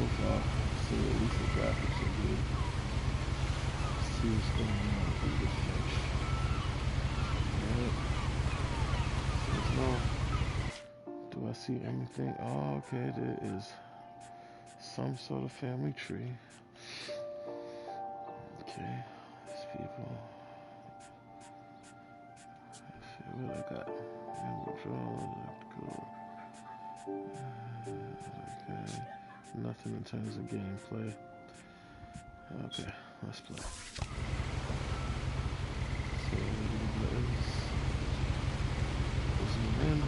profile. See at least the graphics are good. See what's going on with Edith Finch. Alright. There's no. Do I see anything? Oh, okay, there is some sort of family tree. Okay, these people. Let's see what I got. Okay, nothing in terms of gameplay. Okay, let's play. So, zoom in.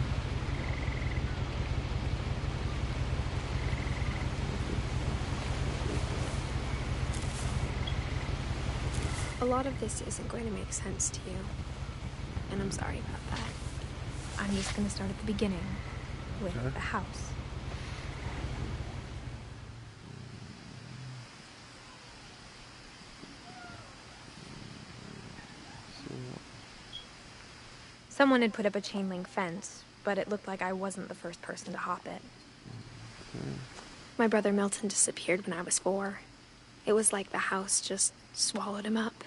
A lot of this isn't going to make sense to you, and I'm sorry about that. I'm just going to start at the beginning with the house. Someone had put up a chain link fence, but it looked like I wasn't the first person to hop it. My brother Milton disappeared when I was 4. It was like the house just swallowed him up.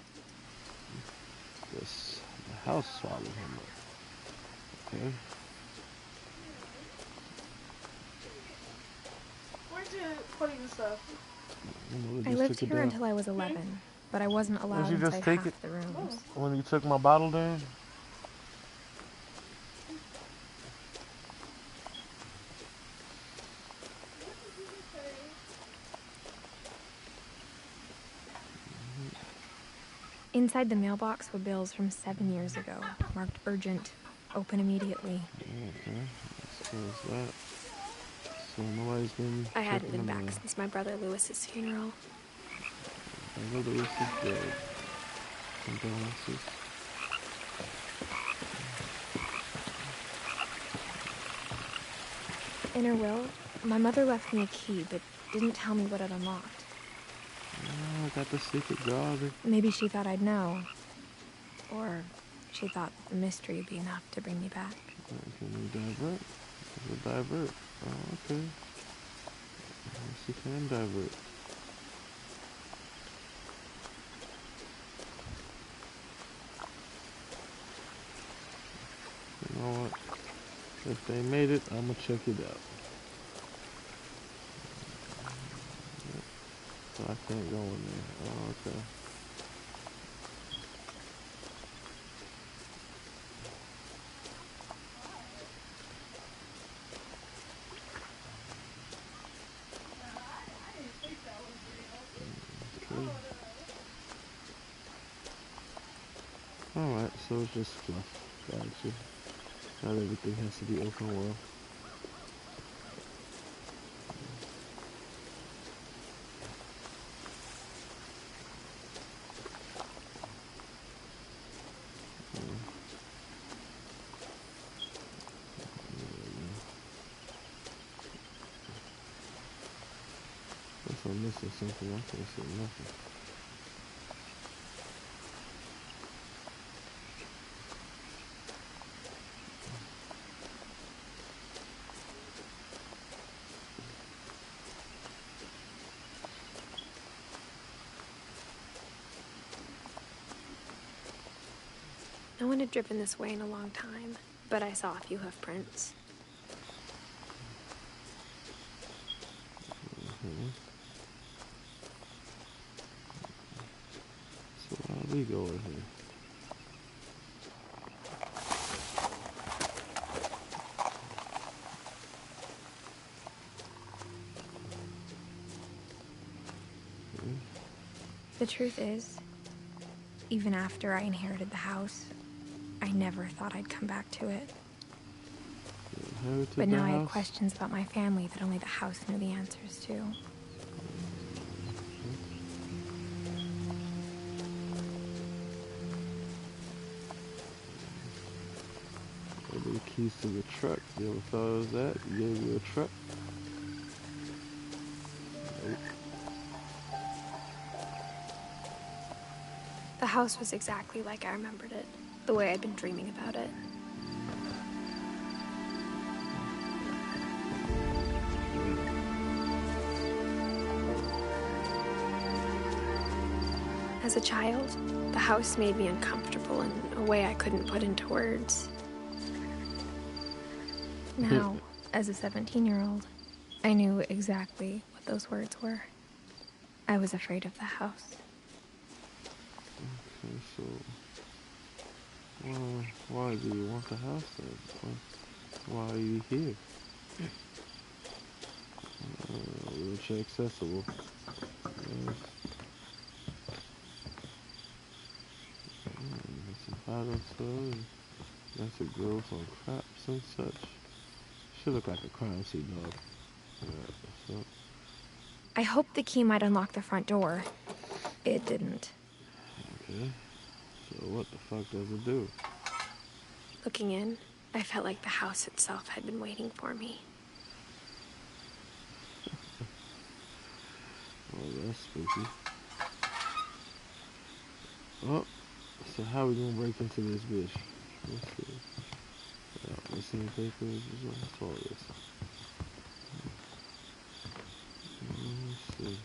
Yes, the house swallowed him up. Okay. Where's you putting stuff? I lived here until I was 11, but I wasn't allowed inside half the rooms. When you took my bottle down? Inside the mailbox were bills from 7 years ago, marked urgent, open immediately. Okay, so that. So nobody's been. I hadn't been back since my brother Lewis's funeral. My brother Lewis is dead. Condolences. In her will, my mother left me a key, but didn't tell me what it unlocked. Oh, I got the secret garden. Maybe she thought I'd know. Or she thought the mystery would be enough to bring me back. Can we divert? We'll divert. Oh, okay. Yes, you can divert. You know what? If they made it, I'm gonna check it out. So I can't go in there. Oh, okay. Alright, so it's just fluff. Gotcha. Not everything has to be open world. If I'm missing something, I can't see nothing. No one had driven this way in a long time, but I saw a few hoof prints. So how do we go in here? The truth is, even after I inherited the house, I never thought I'd come back to it. But now I had questions about my family that only the house knew the answers to. Maybe the keys to the truck. You ever thought it was that? You gave you a truck? Nope. The house was exactly like I remembered it, the way I'd been dreaming about it. As a child, the house made me uncomfortable in a way I couldn't put into words. Now, as a 17-year-old, I knew exactly what those words were. I was afraid of the house. Okay, so why do you want the house then? Why are you here? Wheelchair accessible. Yes. Some powder stuff. That's a girl from craps and such. Should look like a crime scene dog. Yeah, so. I hoped the key might unlock the front door. It didn't. Okay. So what the fuck does it do? Looking in, I felt like the house itself had been waiting for me. Oh, that's spooky. Oh, so how we gonna break into this bitch? Let's see. Missing papers. What's all this? Let's see.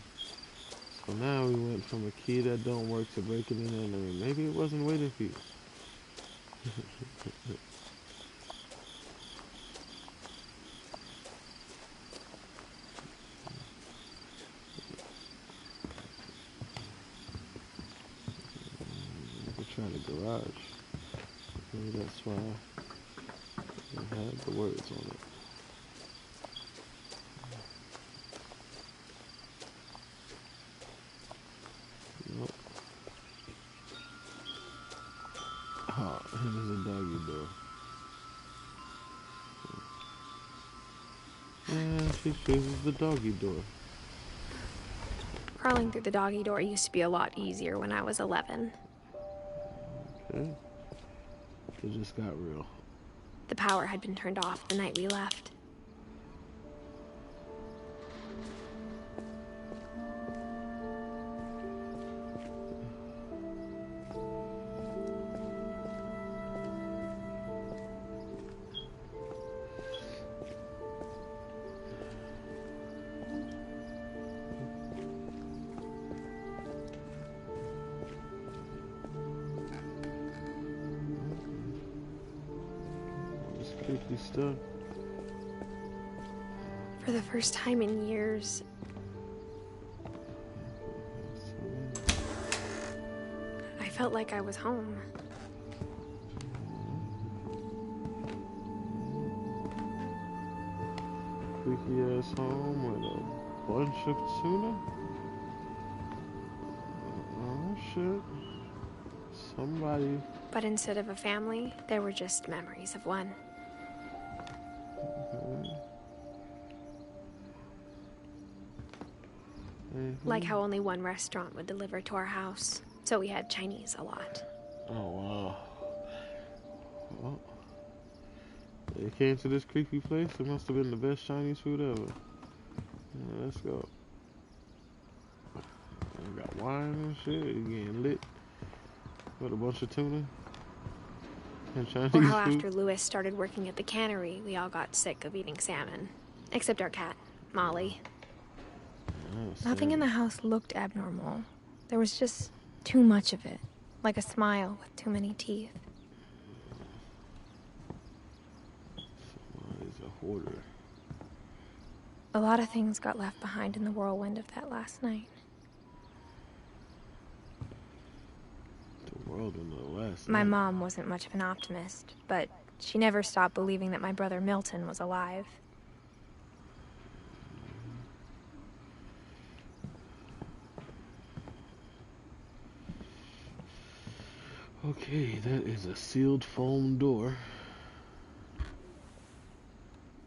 So now we went from a key that don't work to breaking in, and maybe it wasn't waiting for you. We could try the garage. Maybe that's why it had the words on it. Nope. Oh, here's a doggy door. And she chooses the doggy door. Crawling through the doggy door used to be a lot easier when I was 11. Okay. It just got real. The power had been turned off the night we left. Creepy stuff. For the first time in years, I felt like I was home. Creepy ass home with a bunch of tuna. Oh shit. Somebody. But instead of a family, there were just memories of one. Like how only one restaurant would deliver to our house, so we had Chinese a lot. Oh wow. Well, they came to this creepy place. It must have been the best Chinese food ever. Yeah, let's go. We got wine and shit. You getting lit with a bunch of tuna and Chinese Or how food. after Louis started working at the cannery, we all got sick of eating salmon. Except our cat, Molly. Oh, Nothing in the house looked abnormal. There was just too much of it. Like a smile with too many teeth. Somebody's a hoarder. A lot of things got left behind in the whirlwind of that last night. The world in the last My night. mom wasn't much of an optimist, but she never stopped believing that my brother Milton was alive. Okay, that is a sealed foam door.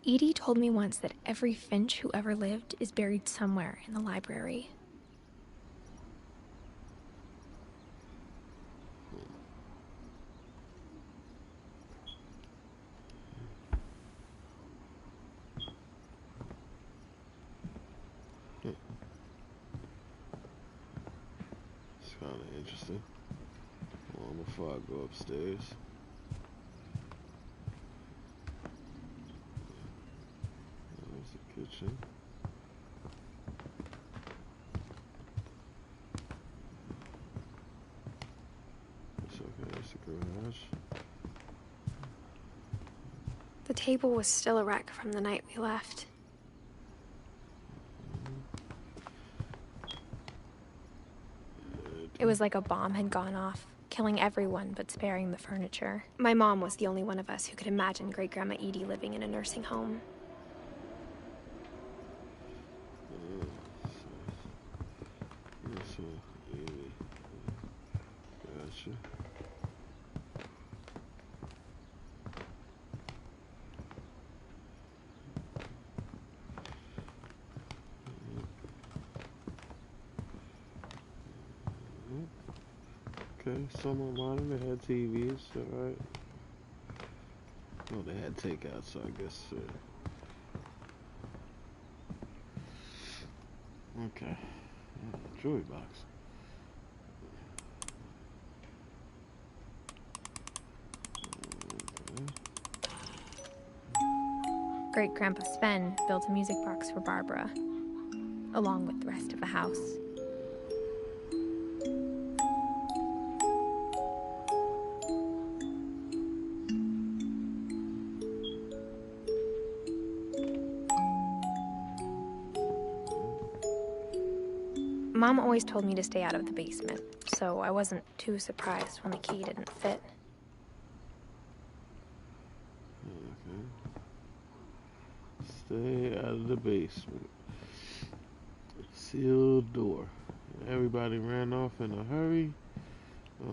Edie told me once that every Finch who ever lived is buried somewhere in the library. It's kind of interesting. Well, before I go upstairs. There's the kitchen. garage. The table was still a wreck from the night we left. It was like a bomb had gone off, killing everyone but sparing the furniture. My mom was the only one of us who could imagine Great-Grandma Edie living in a nursing home. Gotcha. Okay, some of mine, they had TVs, alright. Well, they had takeout, so I guess. Okay. Jewelry box. Great-Grandpa Sven built a music box for Barbara, along with the rest of the house. Mom always told me to stay out of the basement, so I wasn't too surprised when the key didn't fit. Okay. Stay out of the basement. Sealed door. Everybody ran off in a hurry.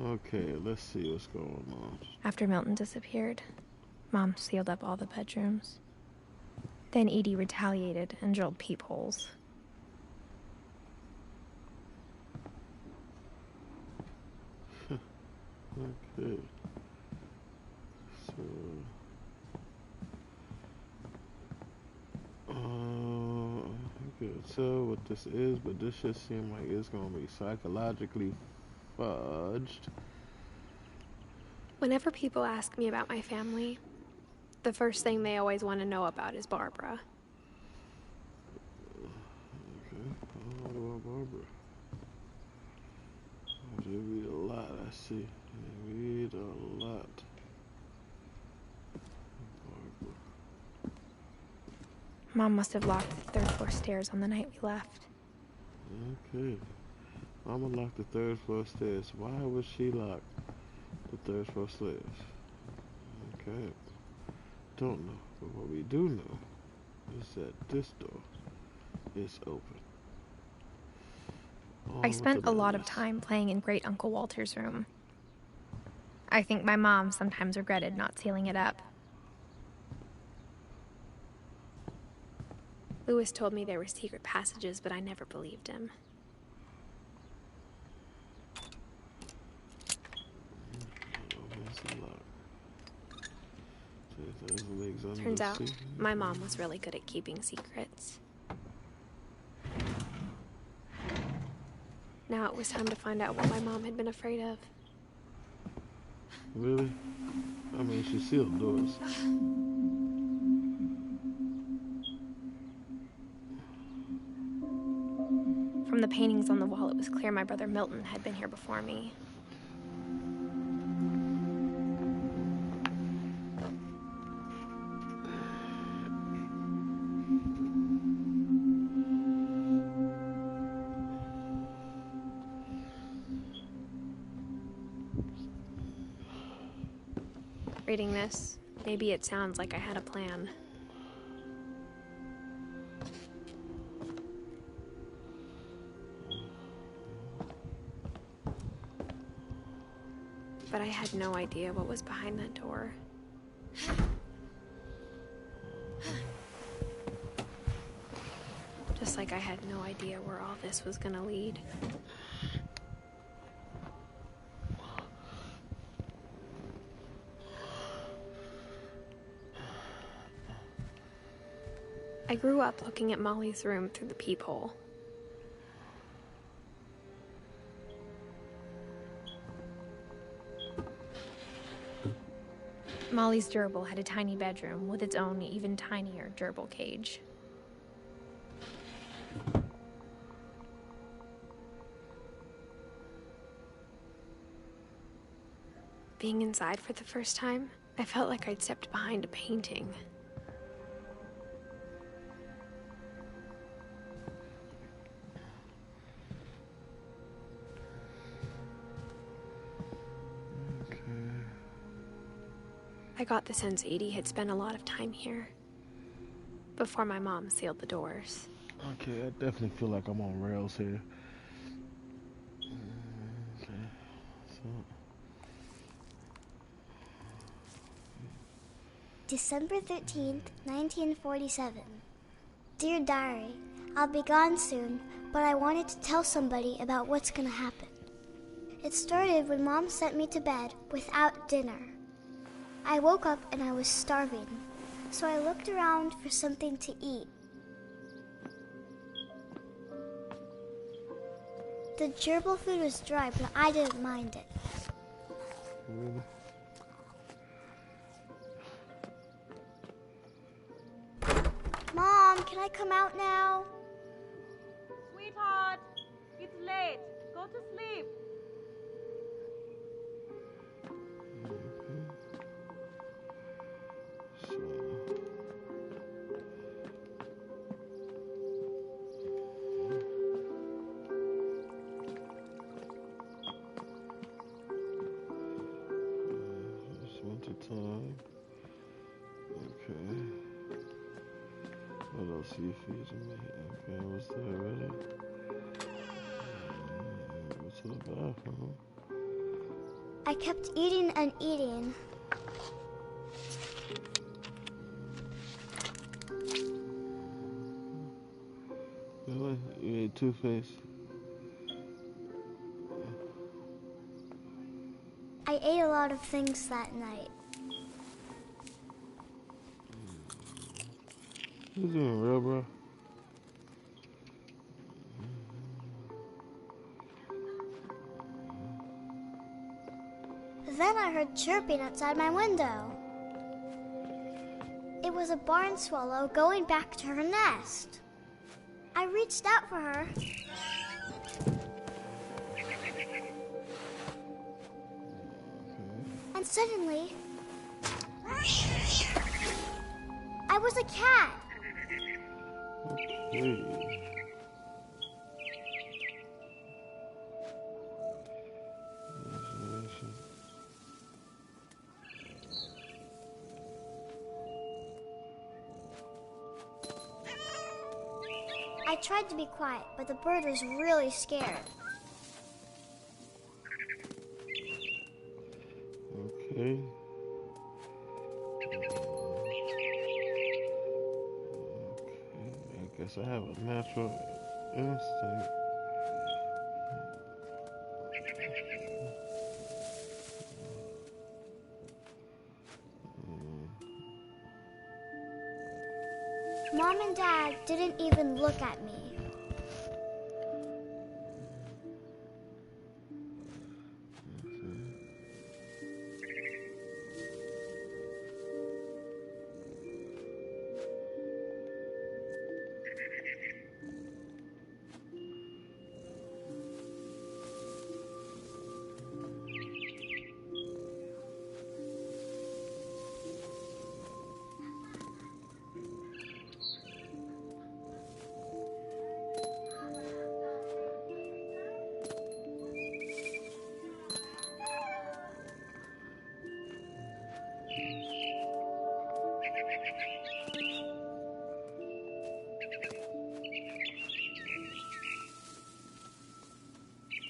Okay, let's see what's going on. After Milton disappeared, Mom sealed up all the bedrooms. Then Edie retaliated and drilled peepholes. Okay. So, I can't tell what this is, but this just seems like it's gonna be psychologically fudged. Whenever people ask me about my family, the first thing they always want to know about is Barbara. Okay. What about Barbara? I read a lot, I see. I read a lot. Barbara. Mom must have locked the third floor stairs on the night we left. Okay. Mama locked the third floor stairs. Why would she lock the third floor stairs? Okay. Don't know. But what we do know is that this door is open. I spent a lot of time playing in Great Uncle Walter's room. I think my mom sometimes regretted not sealing it up. Louis told me there were secret passages, but I never believed him. Turns out, my mom was really good at keeping secrets. Now it was time to find out what my mom had been afraid of. Really? I mean, she sealed doors. From the paintings on the wall, it was clear my brother Milton had been here before me. Reading this, maybe it sounds like I had a plan. But I had no idea what was behind that door. Just like I had no idea where all this was gonna lead. I grew up looking at Molly's room through the peephole. Molly's gerbil had a tiny bedroom with its own even tinier gerbil cage. being inside for the first time, I felt like I'd stepped behind a painting. I got the sense Edie had spent a lot of time here before my mom sealed the doors. Okay, I definitely feel like I'm on rails here. Okay, so... December 13th, 1947. Dear Diary, I'll be gone soon, but I wanted to tell somebody about what's gonna happen. It started when Mom sent me to bed without dinner. I woke up and I was starving, so I looked around for something to eat. The gerbil food was dry, but I didn't mind it. Really? Mom, can I come out now? Sweetheart, it's late. Go to sleep. Time. Okay. What else are you feeding me? Okay, what's that ready? Go to the bathroom. I kept eating and eating. Really? You ate toothpaste? I ate a lot of things that night. You doing real, bro? Then I heard chirping outside my window. It was a barn swallow going back to her nest. I reached out for her. And suddenly, I was a cat. Okay. I tried to be quiet, but the bird was really scared. Okay. I guess I have a natural instinct. Mom and Dad didn't even look at me.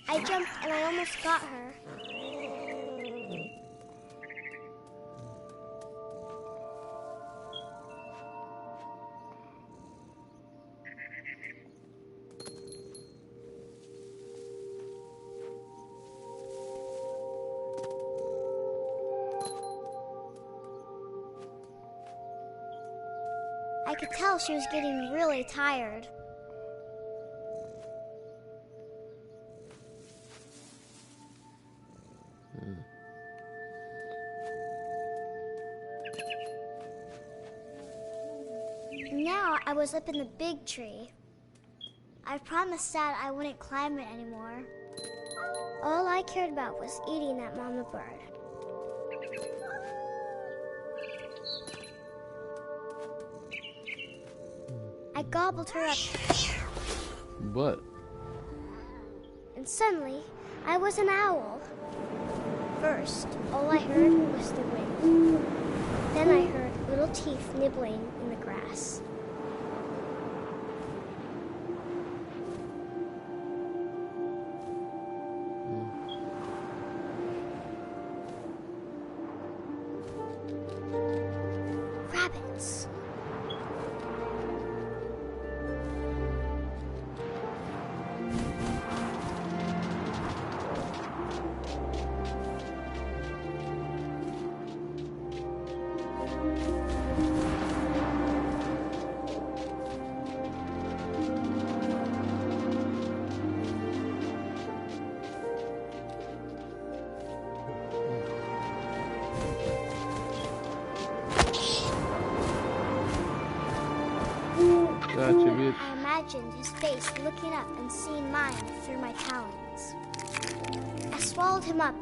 I jumped and I almost got her. I could tell she was getting really tired. Now I was up in the big tree. I promised Dad I wouldn't climb it anymore. All I cared about was eating that mama bird. gobbled her up. But And suddenly, I was an owl. First, all I heard was the wind. Then I heard little teeth nibbling in the grass. Rabbits. gotcha, bitch. I imagined his face looking up and seeing mine through my talons. I swallowed him up,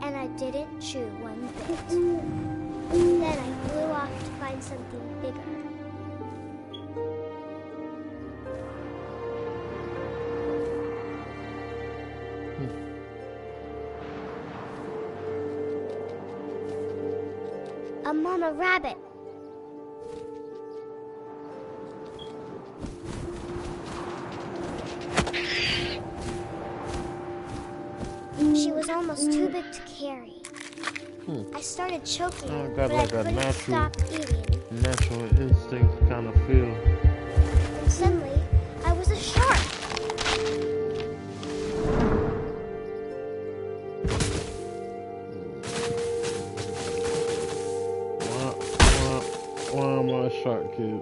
and I didn't chew one bit. Then I flew off to find something bigger. A mama rabbit. She was almost too big to carry. I started choking, I but got I like a couldn't natural, stop eating. natural instinct kind of feel. And suddenly, I was a shark. Why am I a shark kid?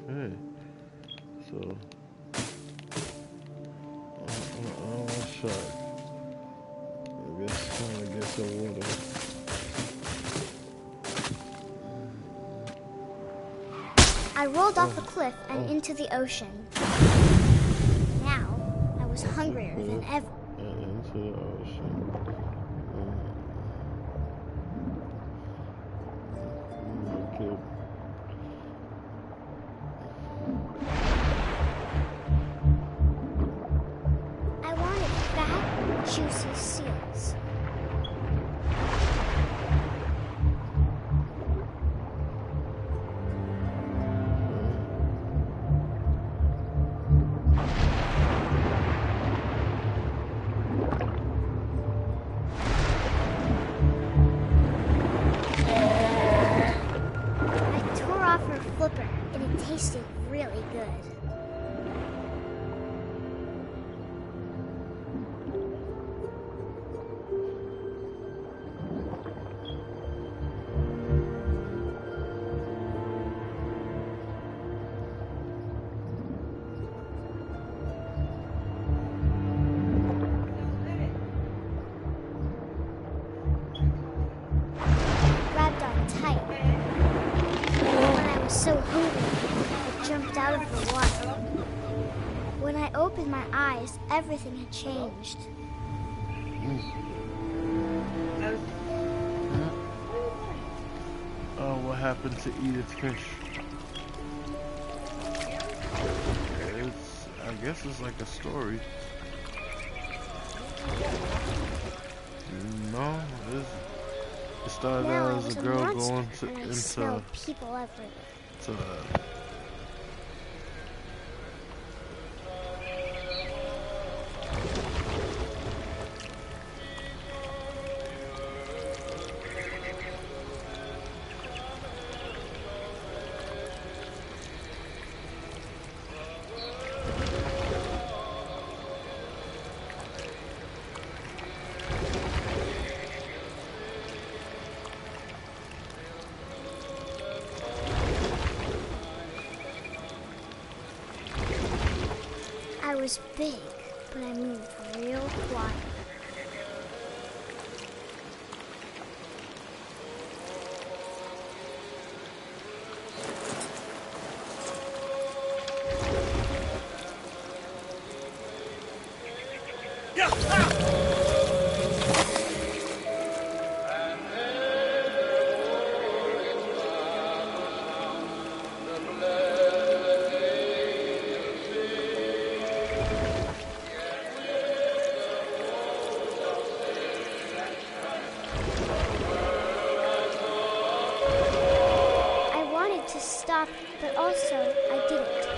Okay, so I'm a shark. I guess trying to get some water. I rolled off a cliff and into the ocean. Now, I was hungrier than ever. And into the ocean. Okay. I wanted fat, juicy seals. I tore off her flipper, and it tasted really good. Grabbed on tight. When I was so hungry, I jumped out of the water. When I opened my eyes, everything had changed. Oh, what happened to Edith Finch? I guess it's like a story. No, it started Now I out as was a a girl monster, going and I smelled people everywhere. to I was big, but I moved real quiet. to stop, but also I didn't.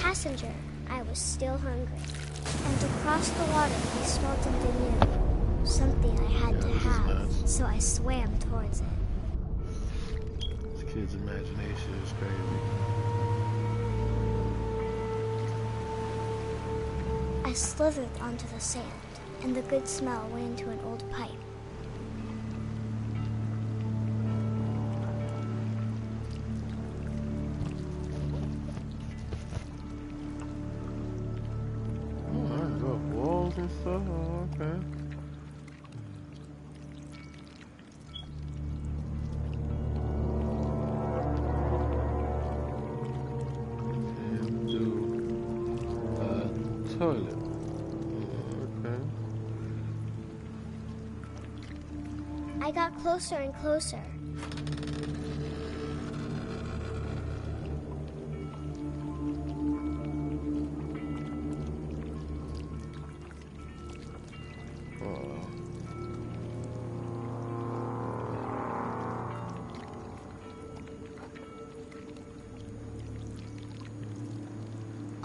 Passenger, I was still hungry, and across the water I smelled something new, something I had to have, so I swam towards it. This kid's imagination is crazy. I slithered onto the sand, and the good smell went into an old pipe. And stuff? Oh, okay. And do a toilet. Okay. I got closer and closer.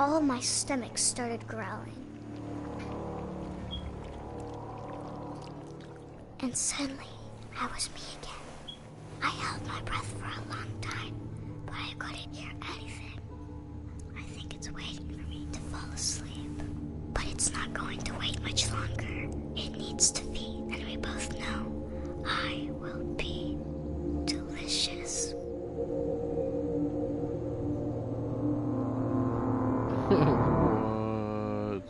All my stomach started growling. And suddenly, I was me again. I held my breath for a long time, but I couldn't hear anything. I think it's waiting for me to fall asleep. But it's not going to wait much longer. It needs to feed, and we both know I will be delicious. What?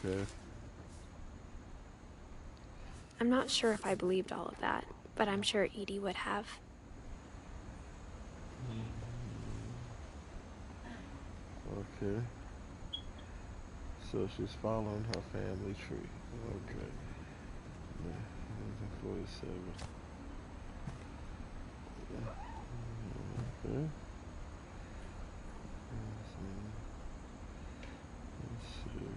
Okay. I'm not sure if I believed all of that, but I'm sure Edie would have. Okay. So she's following her family tree. Okay. 47. Okay. Let's see.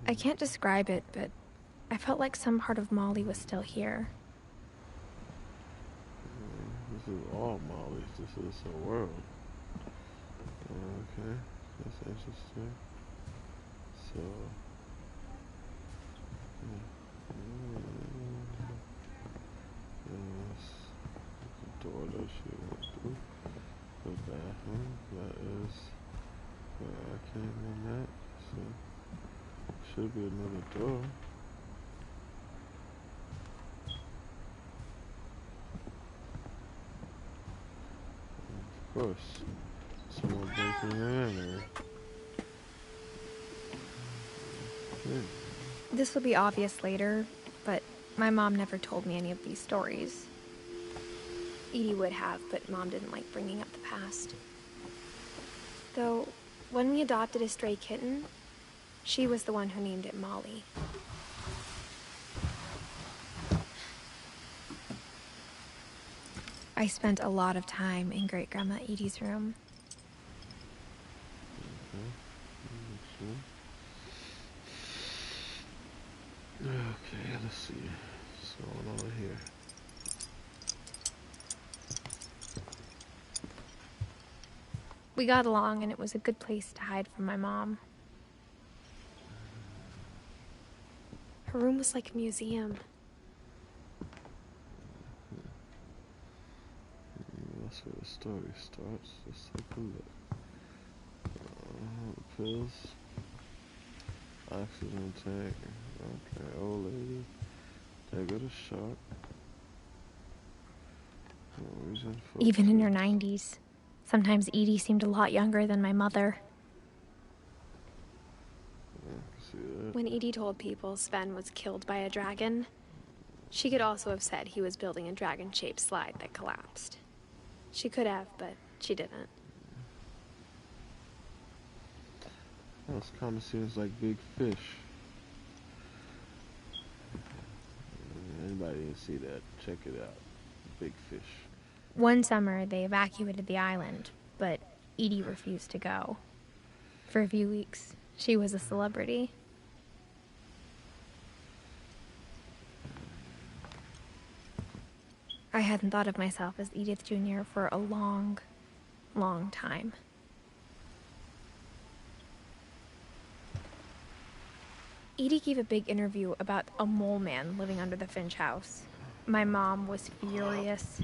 I can't describe it, but I felt like some part of Molly was still here. This is all Molly's. This is her world. Okay. That's interesting. So. The door that she went through. The bathroom. That is where I came in at. So. Should be another door. Of course. Someone breaking in or... This will be obvious later, but my mom never told me any of these stories. Edie would have, but Mom didn't like bringing up the past. Though, when we adopted a stray kitten, she was the one who named it Molly. I spent a lot of time in Great-Grandma Edie's room. Okay, let's see what's going on here. We got along, and it was a good place to hide from my mom. Her room was like a museum. That's where the story starts. Let's take a look. Pills. Oxygen tank. Okay, old lady. There go the shark. Even in her 90s. Sometimes Edie seemed a lot younger than my mother. Yeah, I can see that. When Edie told people Sven was killed by a dragon, she could also have said he was building a dragon-shaped slide that collapsed. She could have, but she didn't. This kind of seems like Big Fish. Anybody didn't see that? Check it out. Big Fish. One summer, they evacuated the island, but Edie refused to go. For a few weeks, she was a celebrity. I hadn't thought of myself as Edith Jr. for a long, long time. Edie gave a big interview about a mole man living under the Finch house. My mom was furious.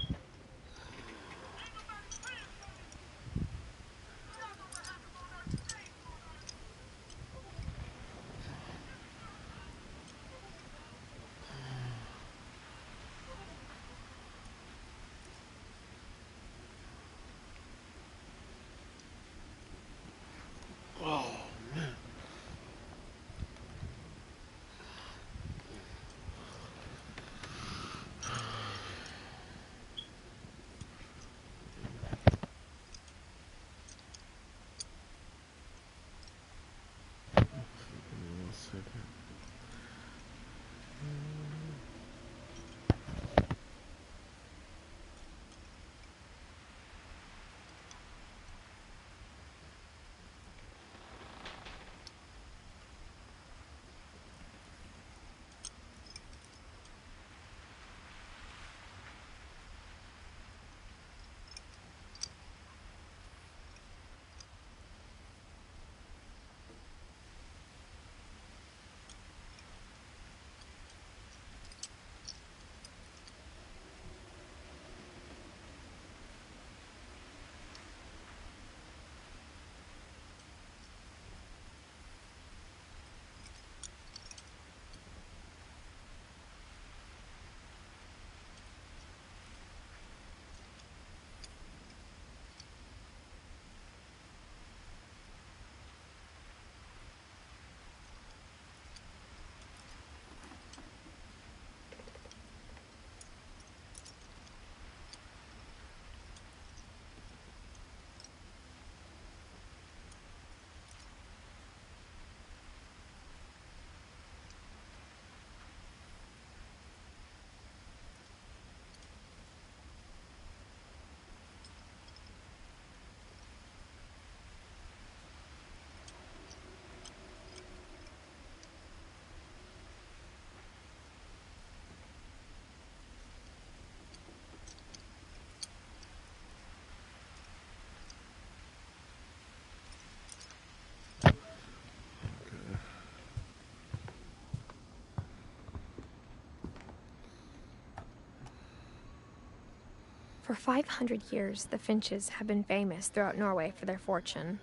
For 500 years, the Finches have been famous throughout Norway for their fortune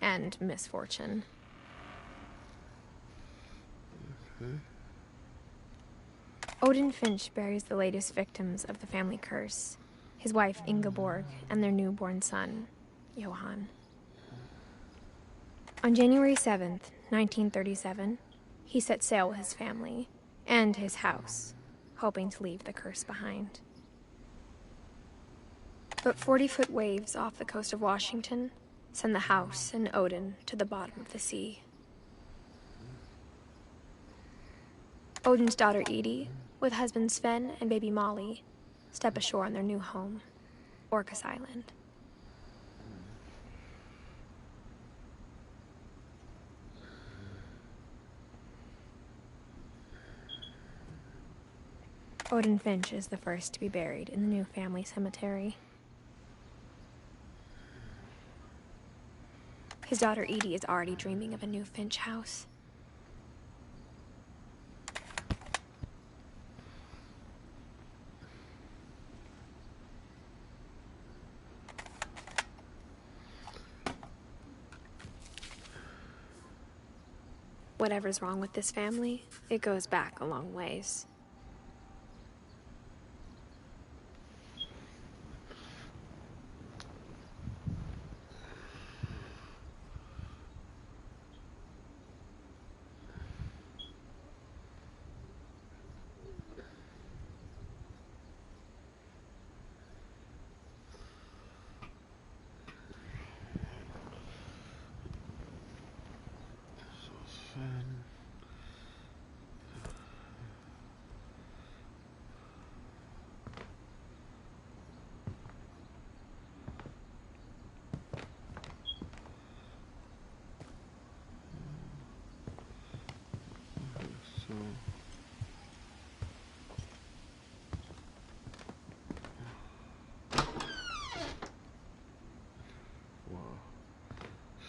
and misfortune. Okay. Odin Finch buries the latest victims of the family curse, his wife Ingeborg and their newborn son, Johan. On January 7th, 1937, he set sail with his family and his house, hoping to leave the curse behind. But 40-foot waves off the coast of Washington send the house and Odin to the bottom of the sea. Odin's daughter Edie, with husband Sven and baby Molly, step ashore on their new home, Orcas Island. Odin Finch is the first to be buried in the new family cemetery. His daughter Edie is already dreaming of a new Finch house. Whatever's wrong with this family, it goes back a long ways.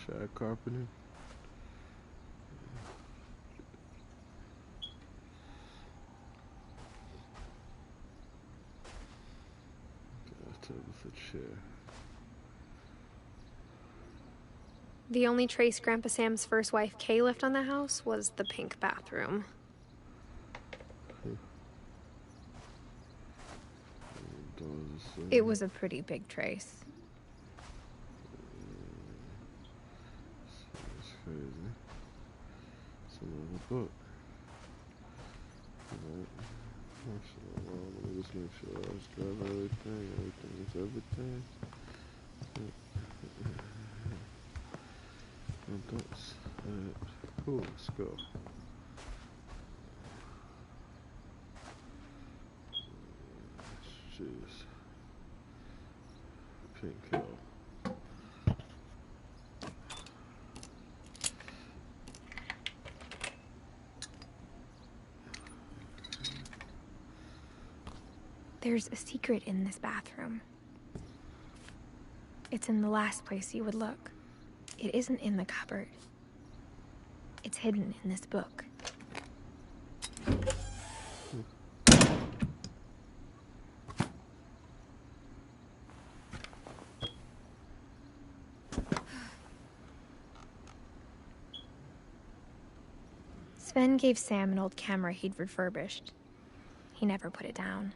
Shag carpeting. Table for chair. The only trace Grandpa Sam's first wife Kay left on the house was the pink bathroom. It was a pretty big trace. It's crazy. It's another book. Alright. Let me just make sure I just grab everything. Everything is everything. And that's it. Cool, let's go. Jeez. Pink Hill. There's a secret in this bathroom. It's in the last place you would look. It isn't in the cupboard. It's hidden in this book. Sven gave Sam an old camera he'd refurbished. He never put it down.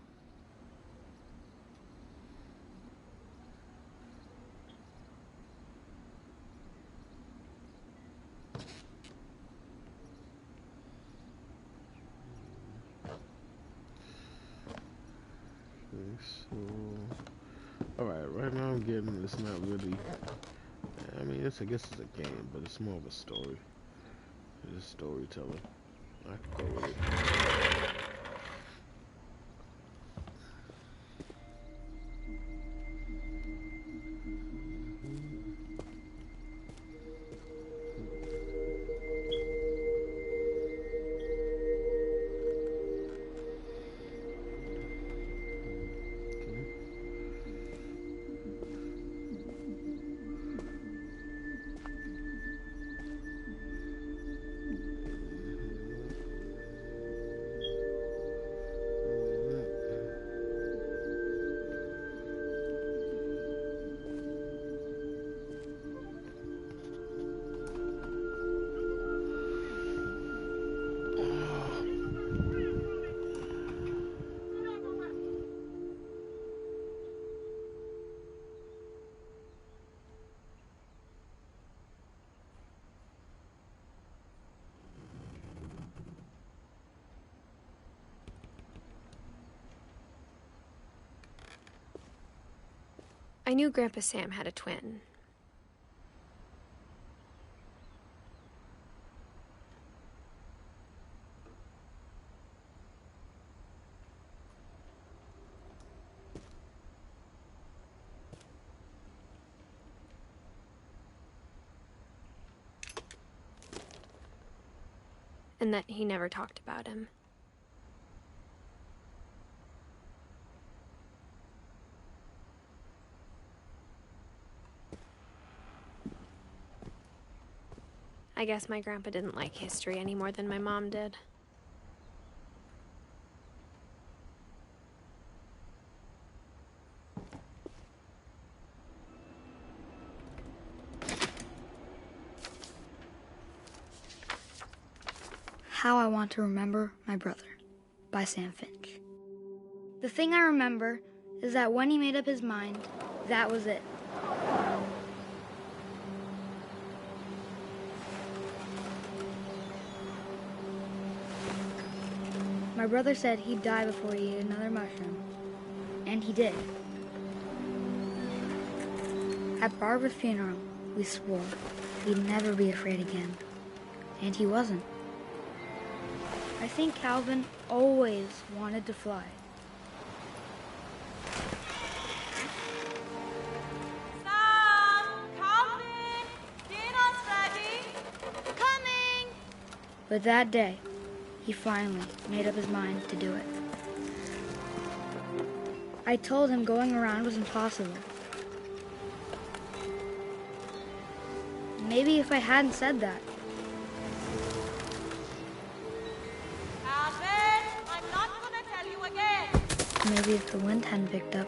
So, alright, right now I'm getting, it's not really, I mean, I guess it's a game, but it's more of a story. It's storytelling. I can go with it. I knew Grandpa Sam had a twin. And that he never talked about him. I guess my grandpa didn't like history any more than my mom did. How I Want to Remember My Brother by Sam Finch. The thing I remember is that when he made up his mind, that was it. My brother said he'd die before he ate another mushroom, and he did. At Barbara's funeral, we swore we'd never be afraid again, and he wasn't. I think Calvin always wanted to fly. Sam! Calvin! Dinner's ready! Coming! But that day, he finally made up his mind to do it. I told him going around was impossible. Maybe if I hadn't said that, Calvin, I'm not gonna tell you again. maybe if the wind hadn't picked up,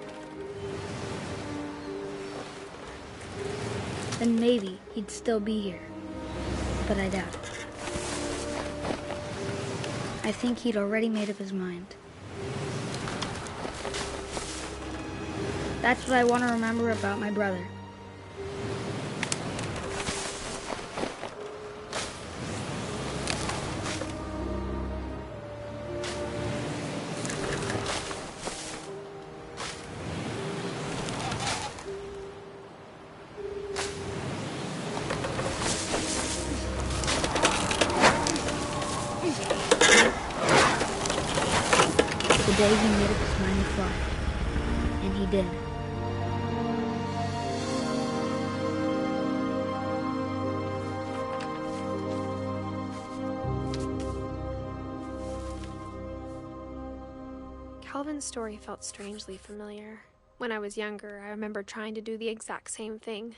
then maybe he'd still be here. But I doubt it. I think he'd already made up his mind. That's what I want to remember about my brother. The day he made up his mind to fly. And he did. Calvin's story felt strangely familiar. When I was younger, I remember trying to do the exact same thing.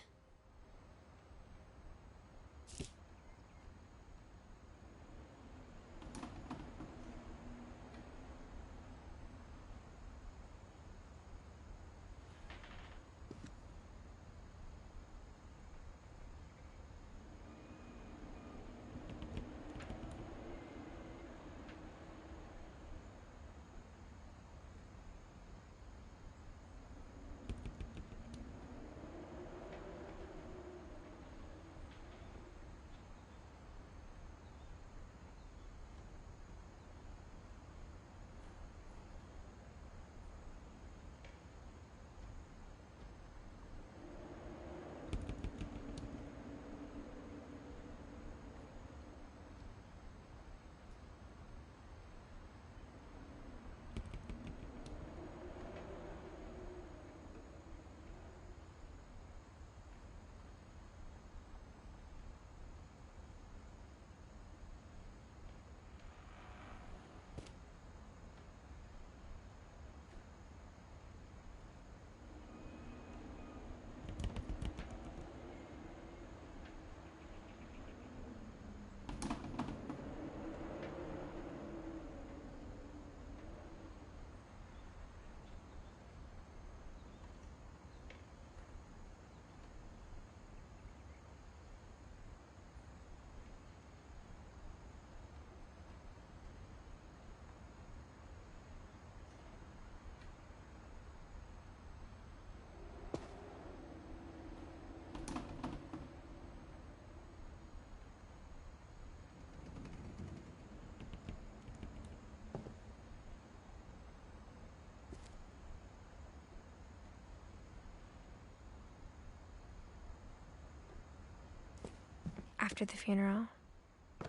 After the funeral,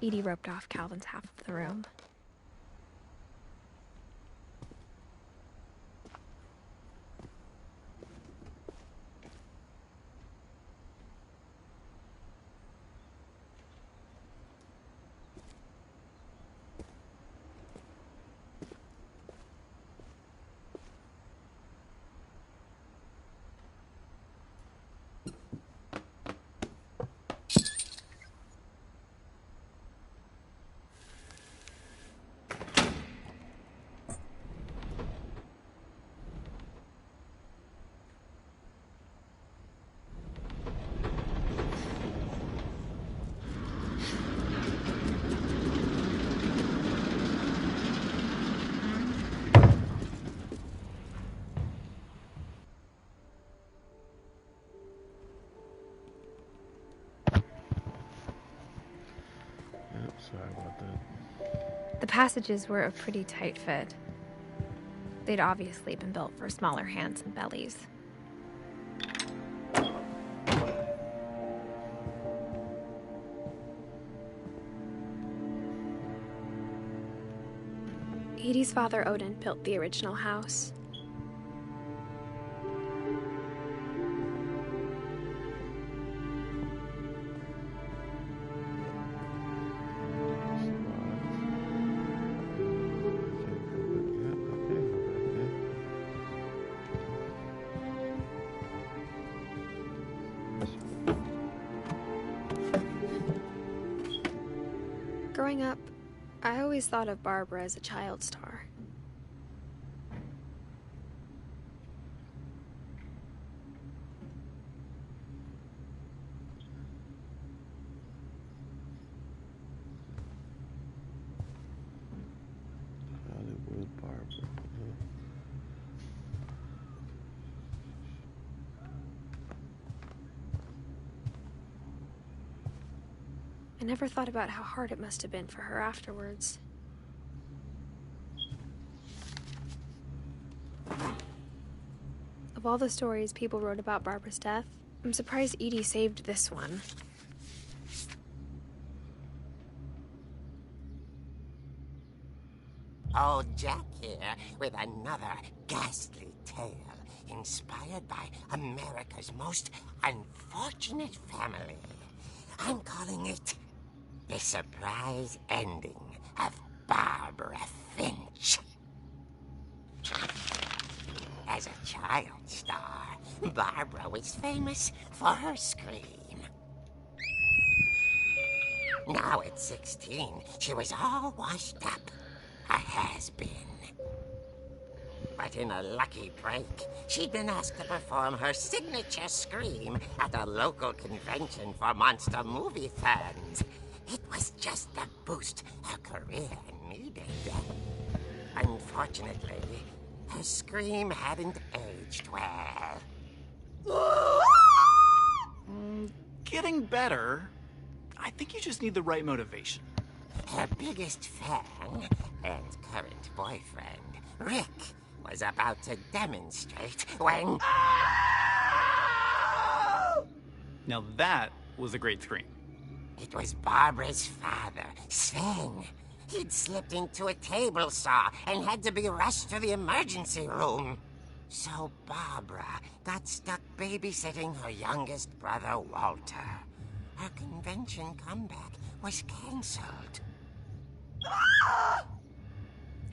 Edie roped off Calvin's half of the room. The passages were a pretty tight fit. They'd obviously been built for smaller hands and bellies. Edie's father, Odin, built the original house. Growing up, I always thought of Barbara as a child star. Hollywood Barbara. I never thought about how hard it must have been for her afterwards. Of all the stories people wrote about Barbara's death, I'm surprised Edie saved this one. Old Jack here with another ghastly tale inspired by America's most unfortunate family. I'm calling it The Surprise Ending of Barbara Finch. As a child star, Barbara was famous for her scream. Now at 16, she was all washed up, a has-been. But in a lucky break, she'd been asked to perform her signature scream at a local convention for monster movie fans. It was just the boost her career needed. Unfortunately, her scream hadn't aged well. Getting better. I think you just need the right motivation. Her biggest fan and current boyfriend, Rick, was about to demonstrate when... Now that was a great scream. It was Barbara's father, Sven. He'd slipped into a table saw and had to be rushed to the emergency room. So Barbara got stuck babysitting her youngest brother, Walter. Her convention comeback was cancelled.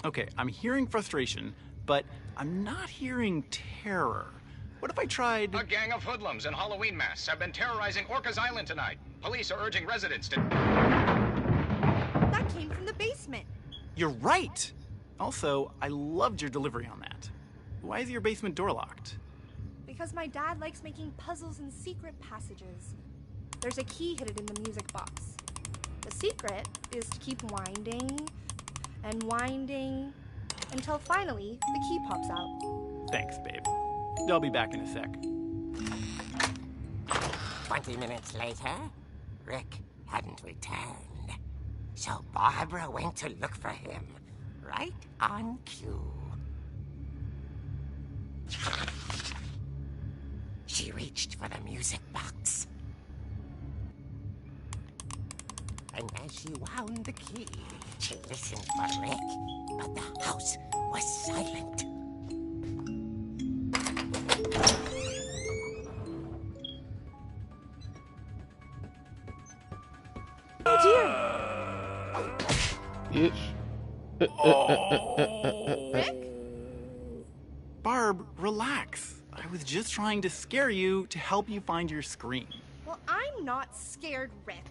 Okay, I'm hearing frustration, but I'm not hearing terror. What if I tried... A gang of hoodlums in Halloween masks have been terrorizing Orcas Island tonight. Police are urging residents to... That came from the basement. You're right! Also, I loved your delivery on that. Why is your basement door locked? Because my dad likes making puzzles and secret passages. There's a key hidden in the music box. The secret is to keep winding and winding until finally the key pops out. Thanks, babe. I'll be back in a sec. 20 minutes later, Rick hadn't returned. So Barbara went to look for him, right on cue. She reached for the music box. And as she wound the key, she listened for Rick, but the house was silent. Oh dear! Rick? Barb, relax. I was just trying to scare you to help you find your scream. Well, I'm not scared, Rick.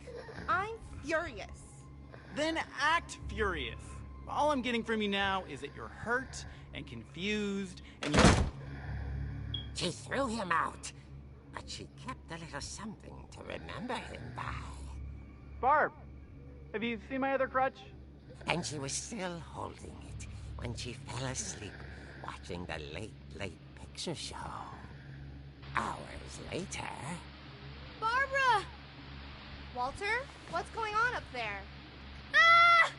I'm furious. Then act furious. All I'm getting from you now is that you're hurt and confused and you're... She threw him out, but she kept a little something to remember him by. Barb, have you seen my other crutch? And she was still holding it when she fell asleep watching the late picture show. Hours later... Barbara! Walter, what's going on up there? Ah!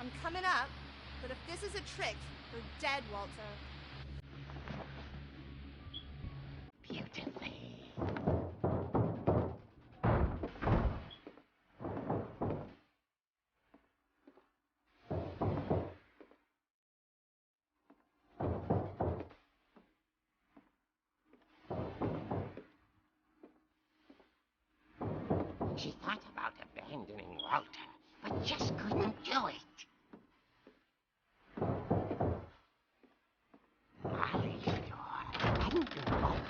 I'm coming up, but if this is a trick, you're dead, Walter. Beautifully. She thought about abandoning Walter, but just couldn't do it. Molly's door hadn't been opened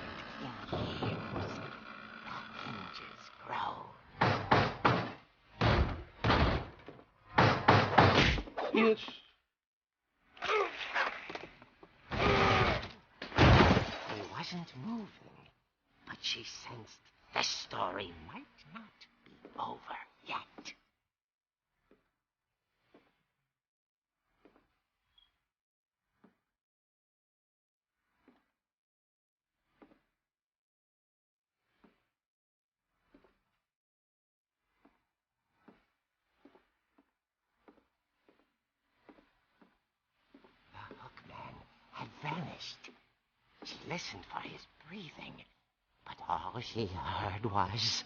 in years. The hinges groaned. Bitch. He wasn't moving, but she sensed the story might not be over yet. The hookman had vanished. She listened for his breathing, but all she heard was...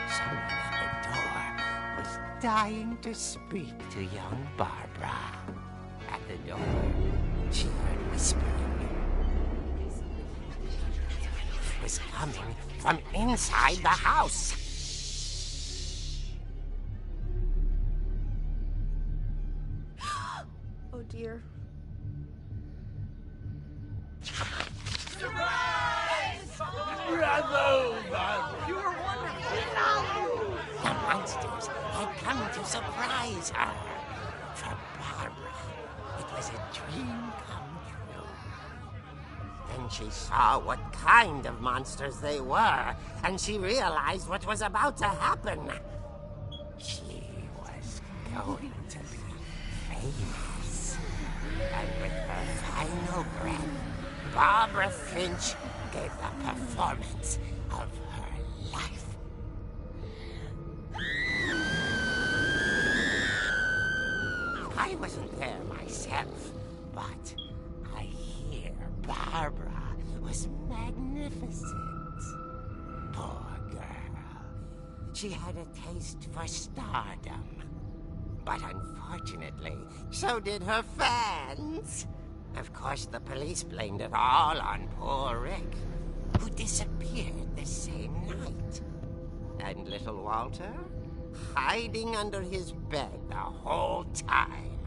Someone at the door was dying to speak to young Barbara. At the door, she heard whispering. It was coming from inside the house. Oh dear. The monsters had come to surprise her. For Barbara, it was a dream come true. Then she saw what kind of monsters they were, and she realized what was about to happen. She was going to be famous. And with her final breath, Barbara Finch gave the performance of her life. I wasn't there myself, but I hear Barbara was magnificent. Poor girl. She had a taste for stardom. But unfortunately, so did her fans. Of course, the police blamed it all on poor Rick, who disappeared the same night. And little Walter? Hiding under his bed the whole time.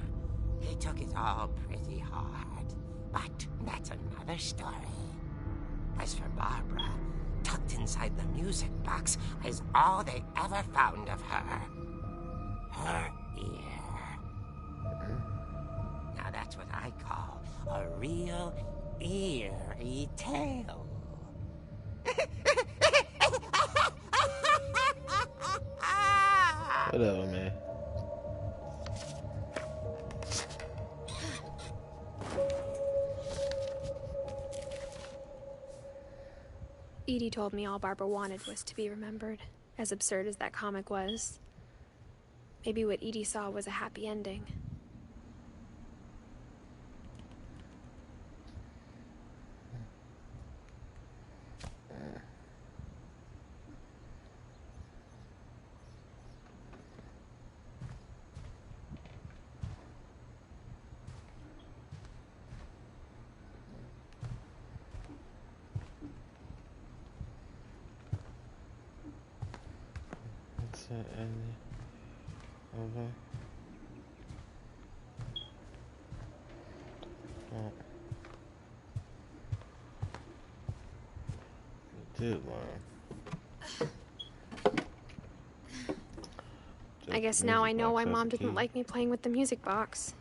He took it all pretty hard, but that's another story. As for Barbara, tucked inside the music box is all they ever found of her. Her ear. Now that's what I call a real eerie tale. Whatever, man. Edie told me all Barbara wanted was to be remembered, as absurd as that comic was. Maybe what Edie saw was a happy ending. Okay. Did learn. I guess now I know why Mom didn't like me playing with the music box.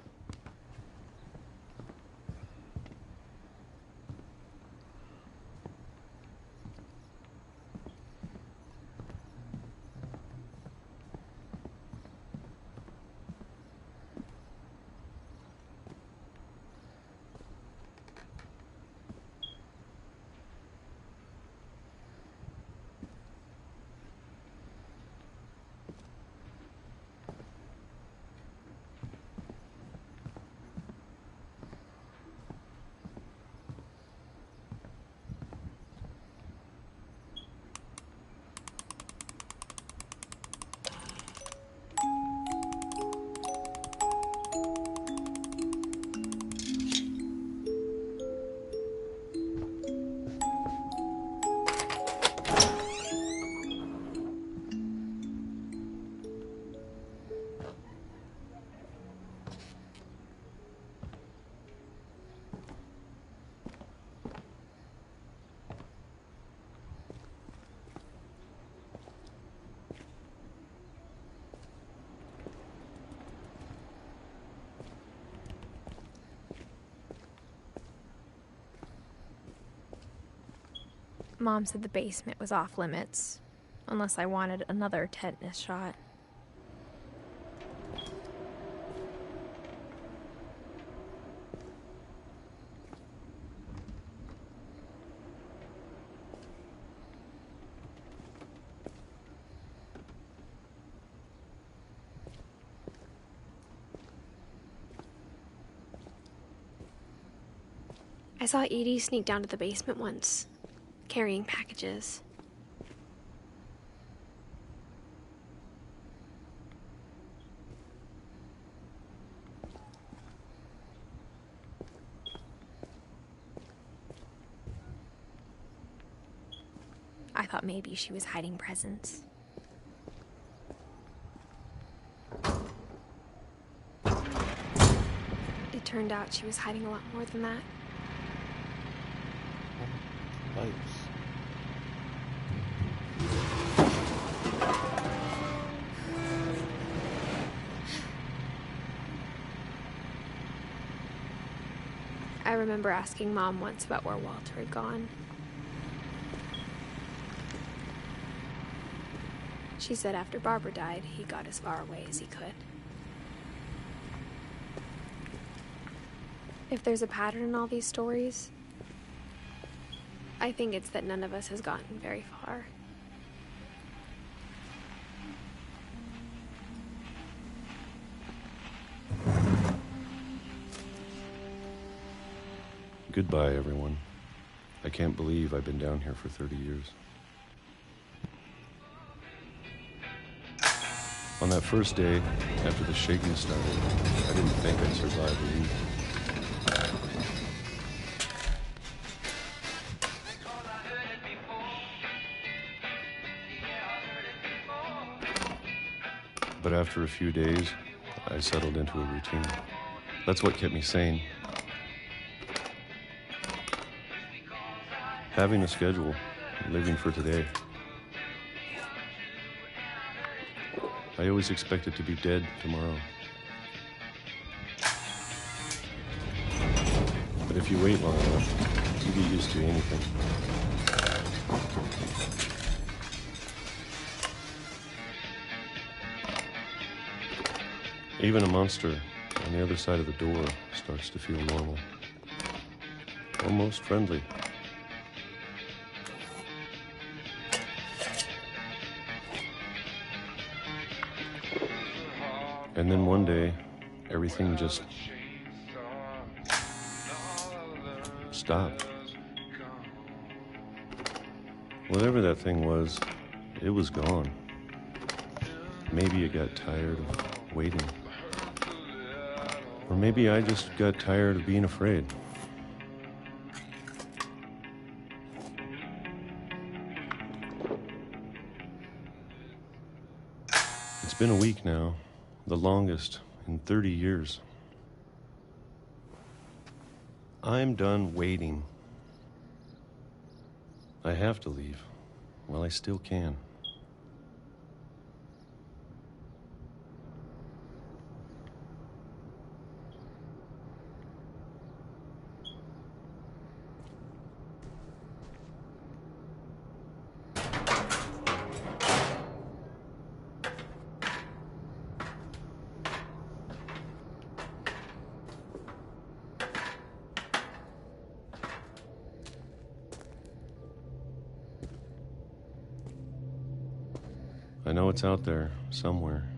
Mom said the basement was off limits, unless I wanted another tetanus shot. I saw Edie sneak down to the basement once, carrying packages. I thought maybe she was hiding presents. It turned out she was hiding a lot more than that. Lights. I remember asking Mom once about where Walter had gone. She said after Barbara died, he got as far away as he could. If there's a pattern in all these stories, I think it's that none of us has gotten very far. Goodbye, everyone. I can't believe I've been down here for 30 years. On that first day, after the shaking started, I didn't think I'd survive a week. But after a few days, I settled into a routine. That's what kept me sane. Having a schedule, living for today. I always expected to be dead tomorrow. But if you wait long enough, you get used to anything. Even a monster on the other side of the door starts to feel normal. Almost friendly. And then one day, everything just stopped. Whatever that thing was, it was gone. Maybe it got tired of waiting. Or maybe I just got tired of being afraid. It's been a week now. The longest in 30 years. I'm done waiting. I have to leave while I still can. I know it's out there, somewhere.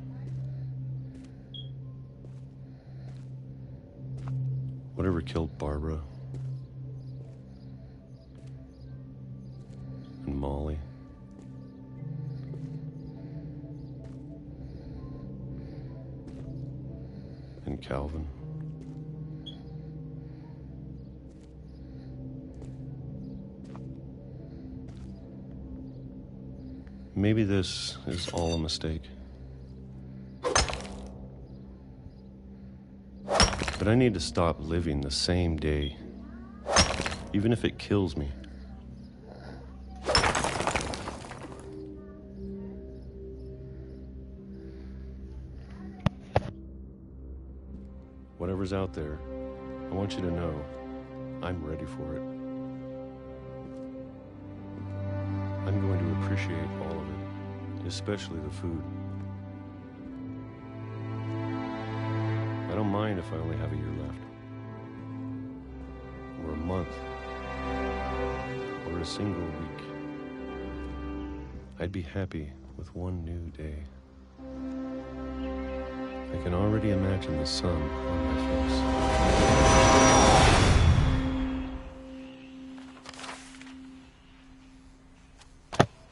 Whatever killed Barbara and Molly and Calvin. Maybe this is all a mistake. But I need to stop living the same day, even if it kills me. Whatever's out there, I want you to know I'm ready for it. I'm going to appreciate all of it, especially the food. I don't mind if I only have a year left, or a month, or a single week. I'd be happy with one new day. I can already imagine the sun on my face.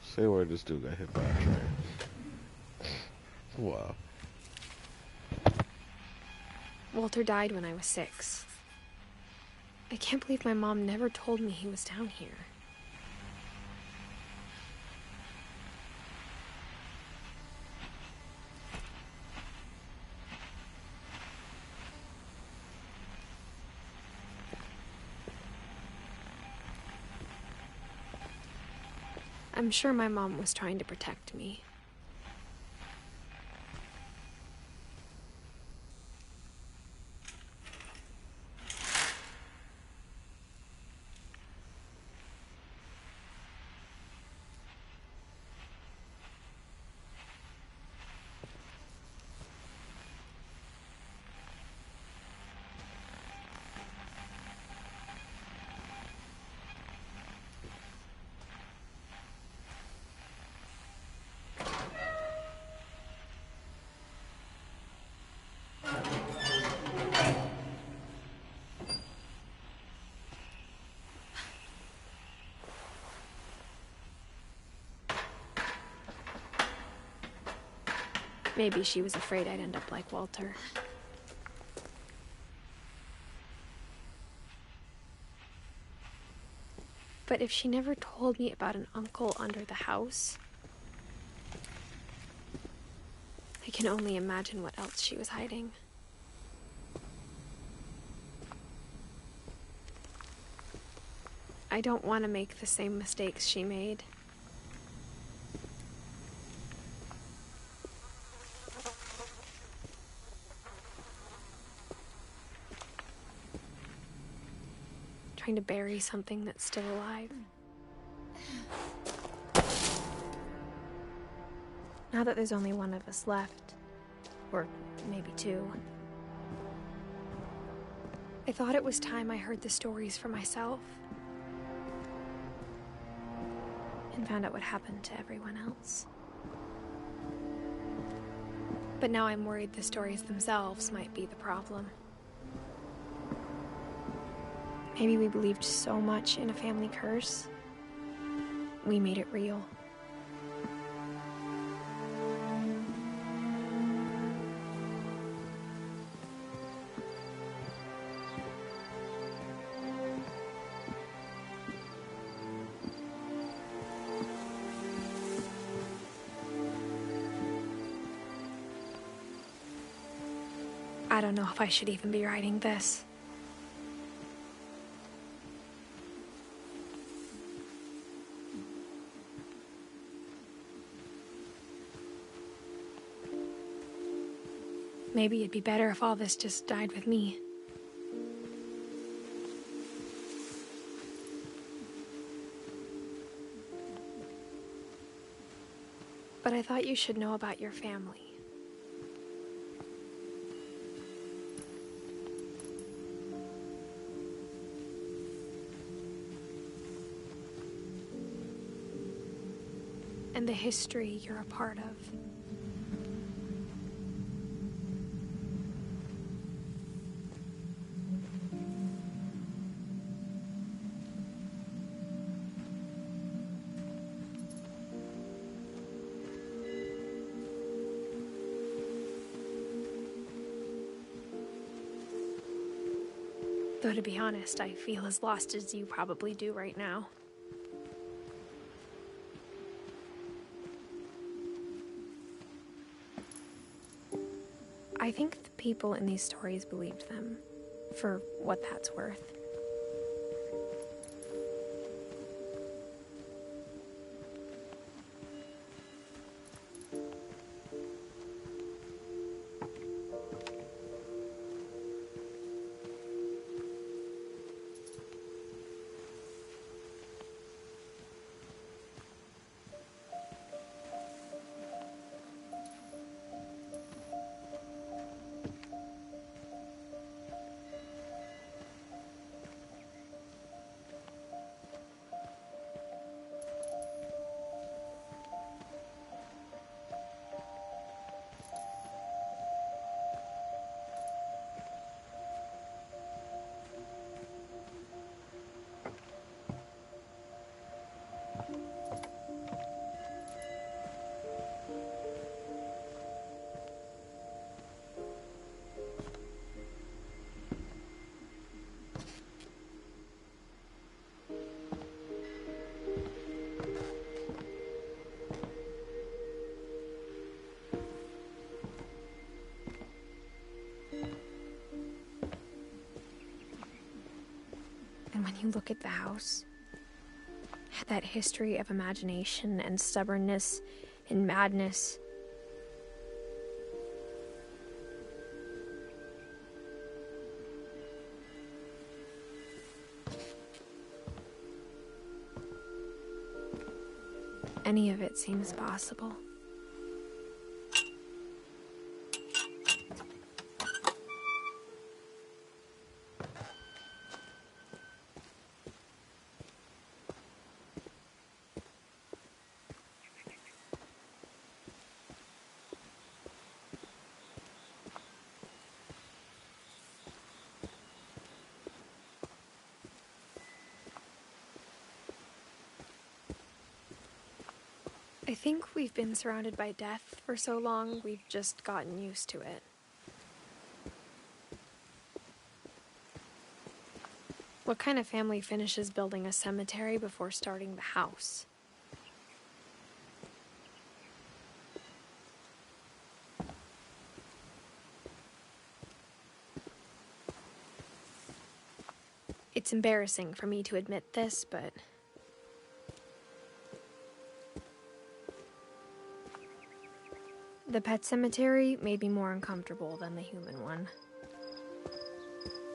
Say where this dude got hit by a train. Wow. Walter died when I was 6. I can't believe my mom never told me he was down here. I'm sure my mom was trying to protect me. Maybe she was afraid I'd end up like Walter. But if she never told me about an uncle under the house, I can only imagine what else she was hiding. I don't want to make the same mistakes she made. Trying to bury something that's still alive. Now that there's only one of us left, or maybe 2, I thought it was time I heard the stories for myself and found out what happened to everyone else. But now I'm worried the stories themselves might be the problem. Maybe we believed so much in a family curse, we made it real. I don't know if I should even be writing this. Maybe it'd be better if all this just died with me. But I thought you should know about your family. And the history you're a part of. Though to be honest, I feel as lost as you probably do right now. I think the people in these stories believed them, for what that's worth. And when you look at the house, it had that history of imagination and stubbornness and madness. Any of it seems possible. I think we've been surrounded by death for so long, we've just gotten used to it. What kind of family finishes building a cemetery before starting the house? It's embarrassing for me to admit this, but the pet cemetery made me more uncomfortable than the human one.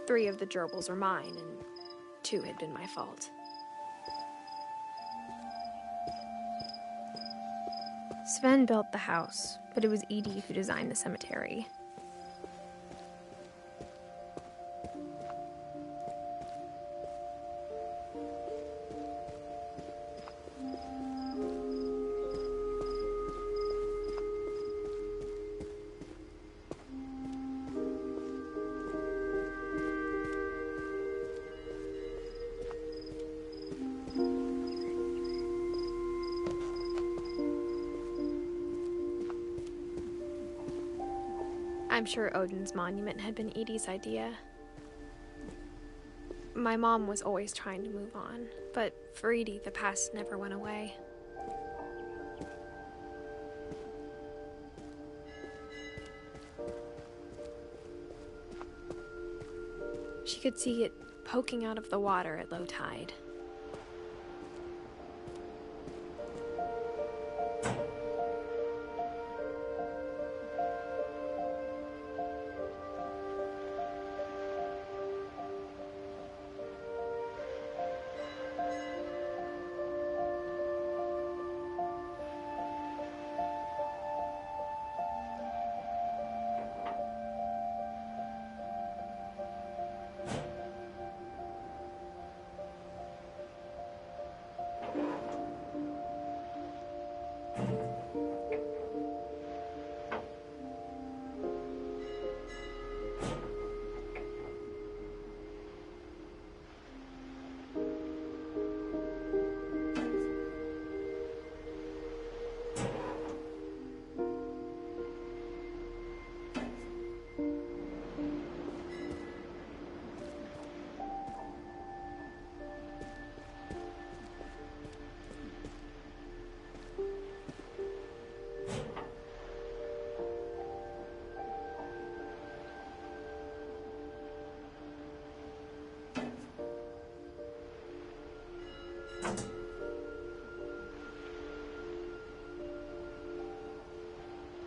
3 of the gerbils were mine, and 2 had been my fault. Sven built the house, but it was Edie who designed the cemetery. I'm sure Odin's monument had been Edie's idea. My mom was always trying to move on, but for Edie, the past never went away. She could see it poking out of the water at low tide.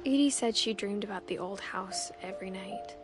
Edie said she dreamed about the old house every night.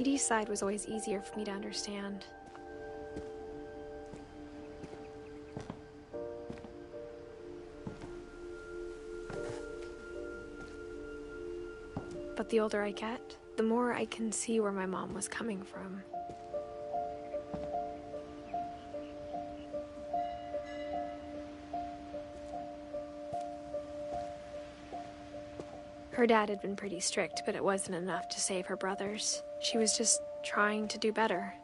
Edie's side was always easier for me to understand. But the older I get, the more I can see where my mom was coming from. Her dad had been pretty strict, but it wasn't enough to save her brothers. She was just trying to do better.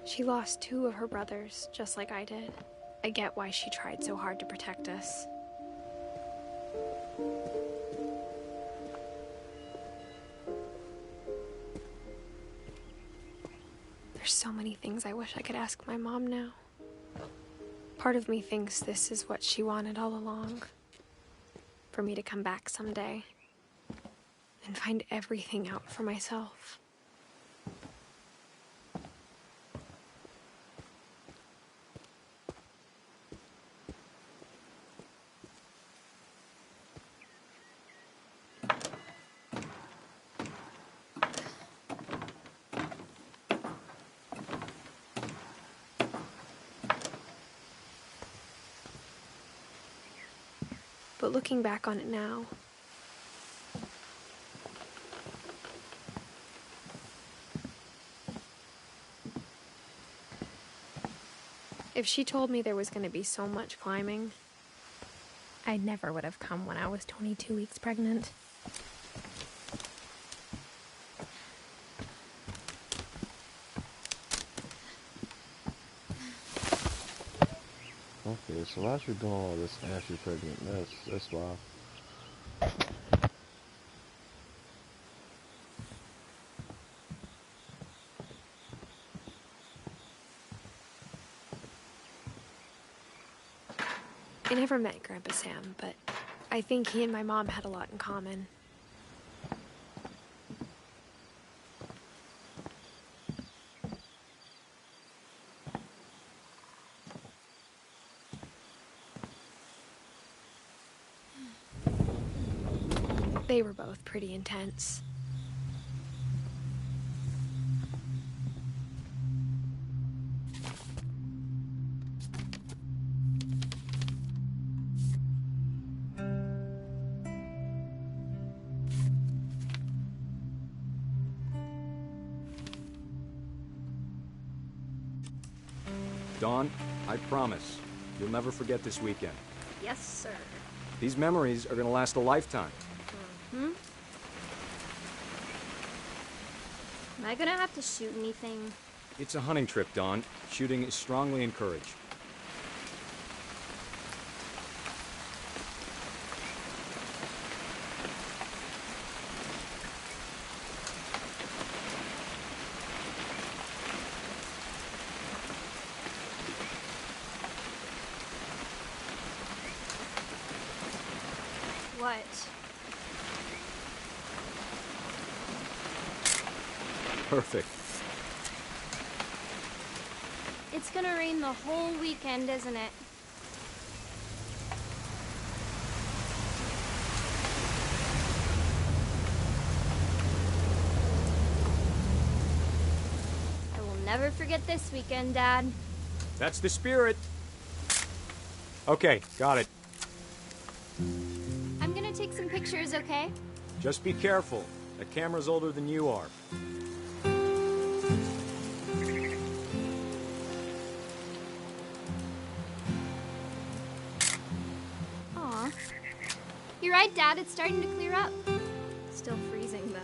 She lost 2 of her brothers, just like I did. I get why she tried so hard to protect us. There's so many things I wish I could ask my mom now. Part of me thinks this is what she wanted all along. For me to come back someday and find everything out for myself. But looking back on it now, if she told me there was going to be so much climbing, I never would have come when I was 22 weeks pregnant. Okay, so while you're doing all this and you're pregnant, that's wild. I never met Grandpa Sam, but I think he and my mom had a lot in common. They were both pretty intense. Dawn, I promise, you'll never forget this weekend. Yes, sir. These memories are gonna last a lifetime. Am I gonna have to shoot anything? It's a hunting trip, Dawn. Shooting is strongly encouraged. What? Perfect. It's gonna rain the whole weekend, isn't it? I will never forget this weekend, Dad. That's the spirit. Okay, got it. I'm gonna take some pictures, okay? Just be careful. That camera's older than you are. Aw. You're right, Dad. It's starting to clear up. Still freezing, though.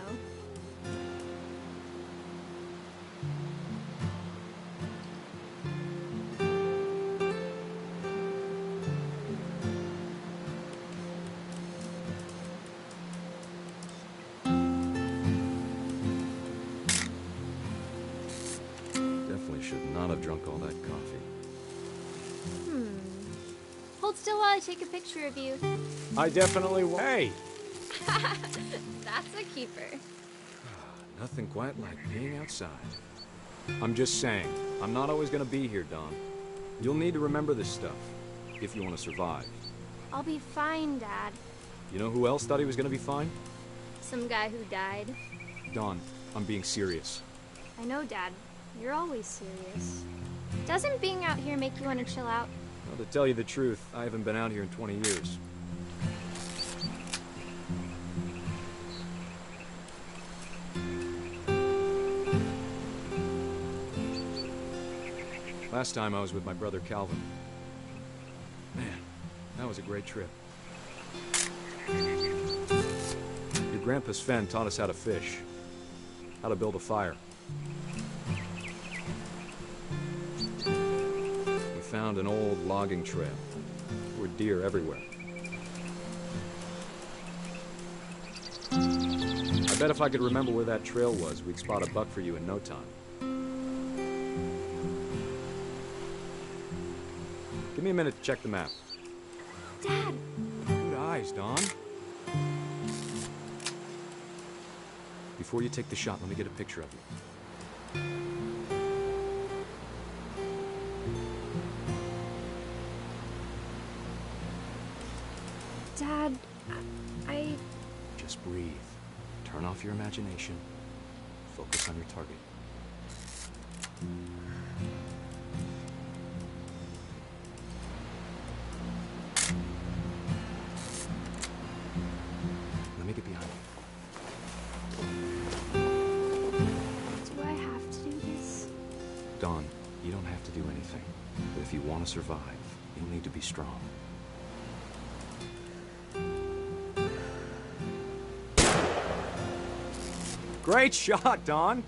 Definitely should not have drunk all that coffee. Hold still while I take a picture of you. I definitely will. Hey! That's a keeper. Nothing quite like being outside. I'm just saying, I'm not always gonna be here, Dawn. You'll need to remember this stuff. if you want to survive. I'll be fine, Dad. You know who else thought he was going to be fine? Some guy who died. Dawn, I'm being serious. I know, Dad. You're always serious. Doesn't being out here make you want to chill out? Well, to tell you the truth, I haven't been out here in 20 years. Last time I was with my brother Calvin. Man, that was a great trip. Your grandpa Sven taught us how to fish, how to build a fire. We found an old logging trail. There were deer everywhere. I bet if I could remember where that trail was, we'd spot a buck for you in no time. Give me a minute to check the map. Dad! Good eyes, Dawn. Before you take the shot, let me get a picture of you. Dad, I... Just breathe. Turn off your imagination. Focus on your target. Let me get behind you. Do I have to do this? Dawn, you don't have to do anything. But if you want to survive, you'll need to be strong. Great shot, Dawn!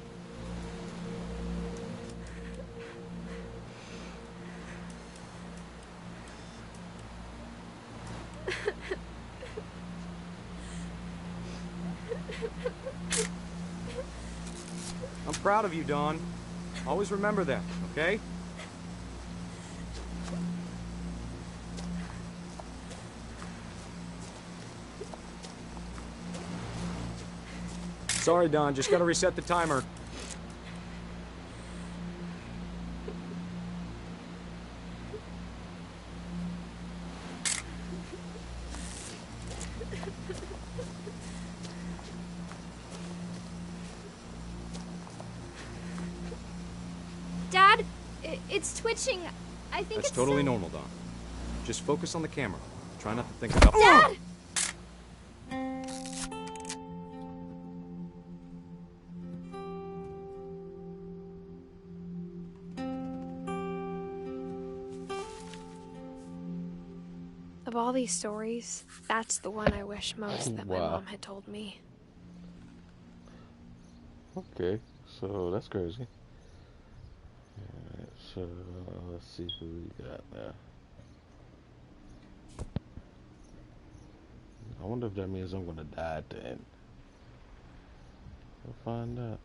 I'm proud of you, Dawn. Always remember that, okay? Sorry, Dawn, just gotta reset the timer. Dad, it's twitching. I think That's it's totally normal, Dawn. Just focus on the camera. Try not to think about— Dad! Of all these stories, that's the one I wish most that my Wow. mom had told me. Okay, so that's crazy. Alright, so let's see who we got now. I wonder if that means I'm gonna die at the end. We'll find out.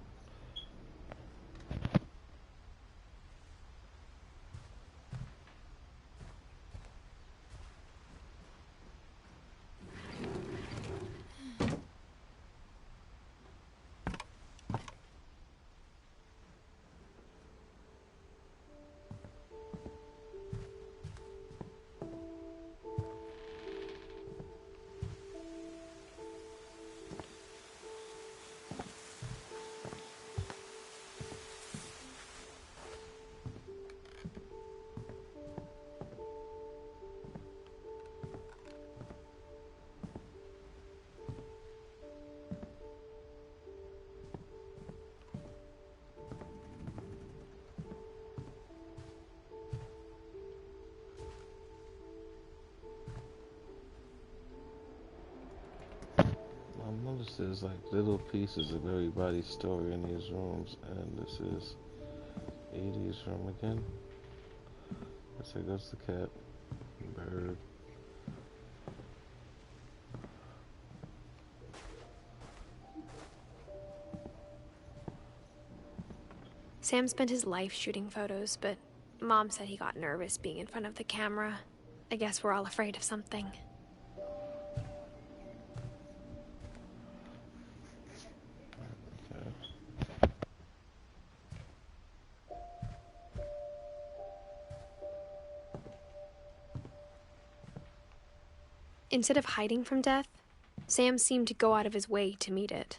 I noticed there's like little pieces of everybody's story in these rooms, and this is 80s room again. Let's say goes the cat, bird. Sam spent his life shooting photos, but Mom said he got nervous being in front of the camera. I guess we're all afraid of something. Instead of hiding from death, Sam seemed to go out of his way to meet it.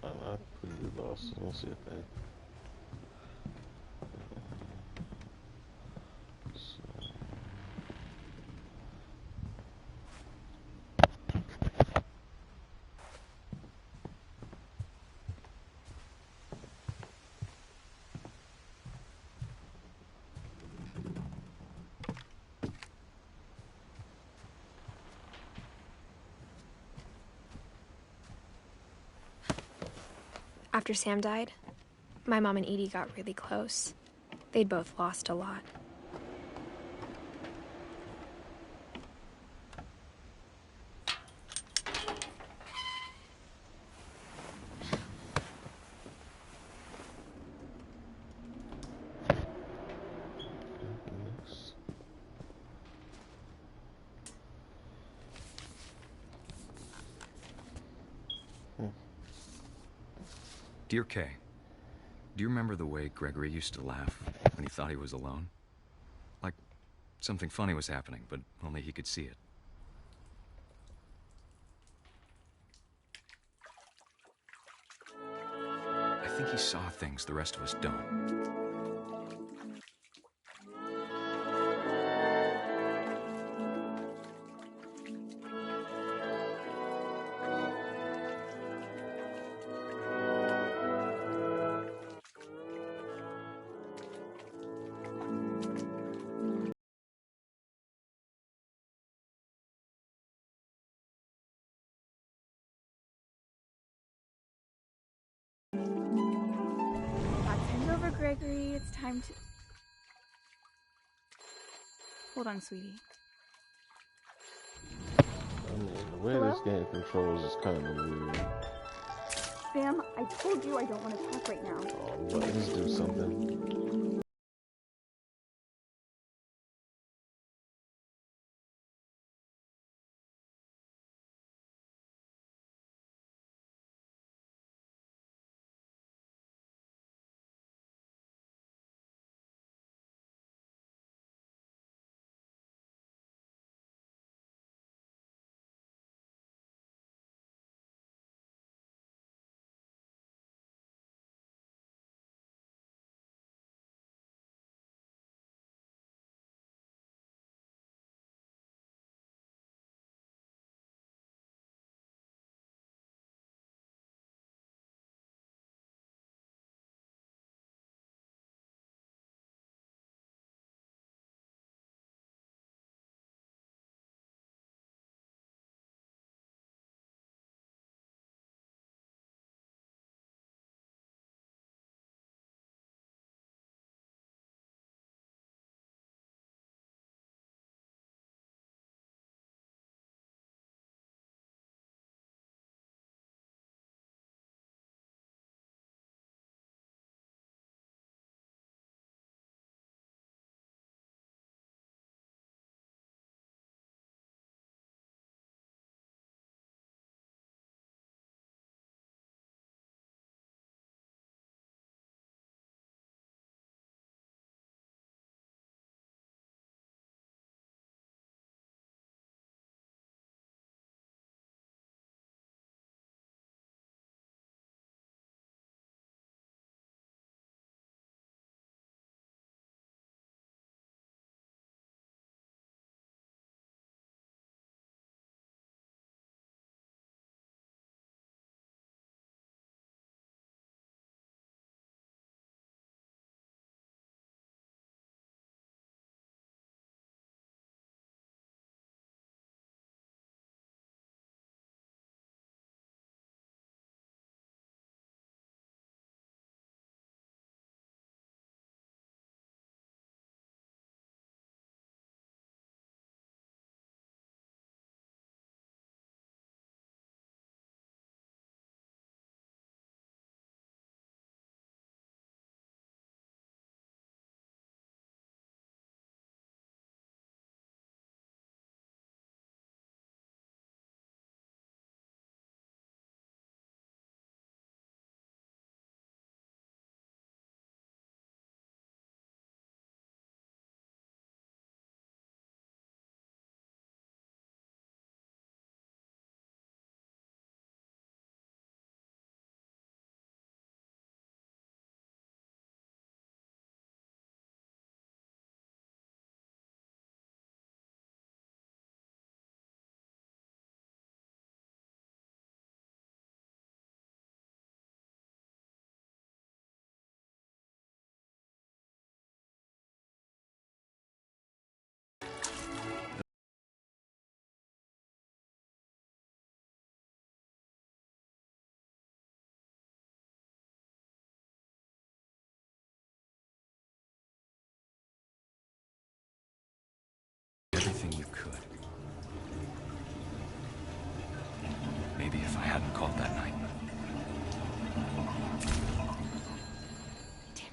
I completely lost. I don't see a thing. After Sam died, my mom and Edie got really close. They'd both lost a lot. Dear Kay, do you remember the way Gregory used to laugh when he thought he was alone? Like something funny was happening, but only he could see it. I think he saw things the rest of us don't. Send over Gregory. It's time to... Hold on, sweetie. I mean, the way this game controls is kind of weird. Sam, I told you I don't want to talk right now. Oh, let's do something.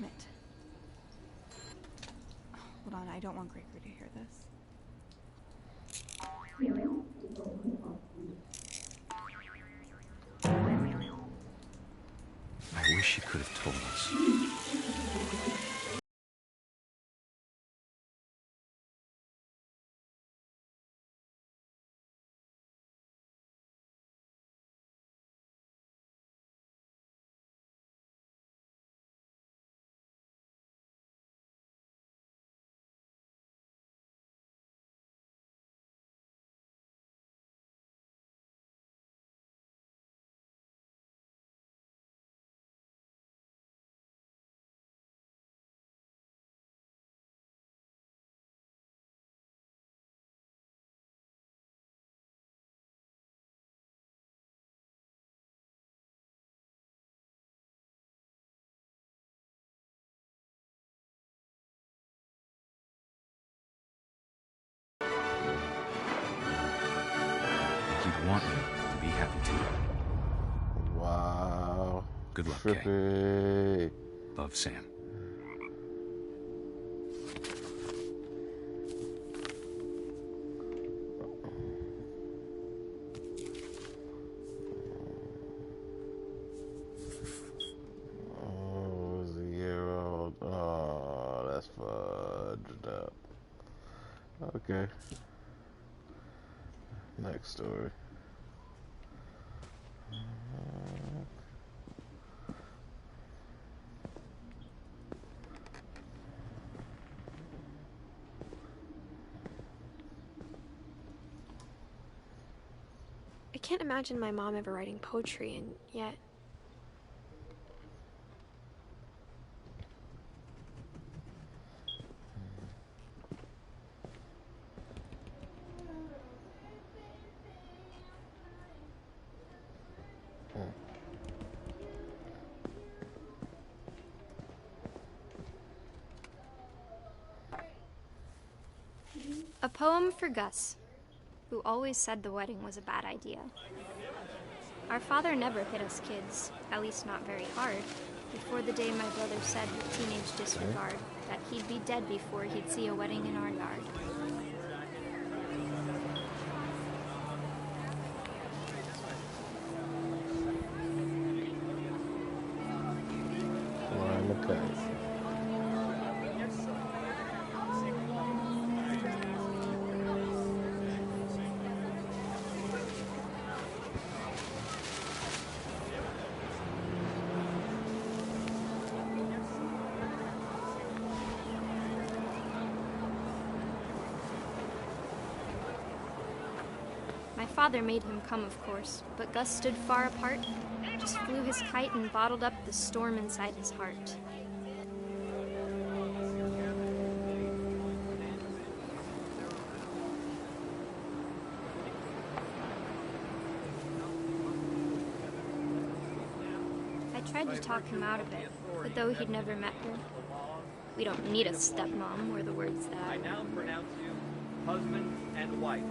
intimate. Hold on, I don't want Gregory to hear this. I wish she could have told us. You'd want me to be happy too. Wow. Good luck, Kay. Trippy. Love, Sam. Oh, it's a year old. Oh, that's fudged up. Okay. Next story. I can't imagine my mom ever writing poetry, and yet... A poem for Gus, who always said the wedding was a bad idea. Our father never hit us kids, at least not very hard, before the day my brother said with teenage disregard that he'd be dead before he'd see a wedding in our yard. My father made him come, of course, but Gus stood far apart, just flew his kite and bottled up the storm inside his heart. I tried to talk him out of it, but though he'd never met her, we don't need a stepmom, were the words that I now pronounce you husband and wife.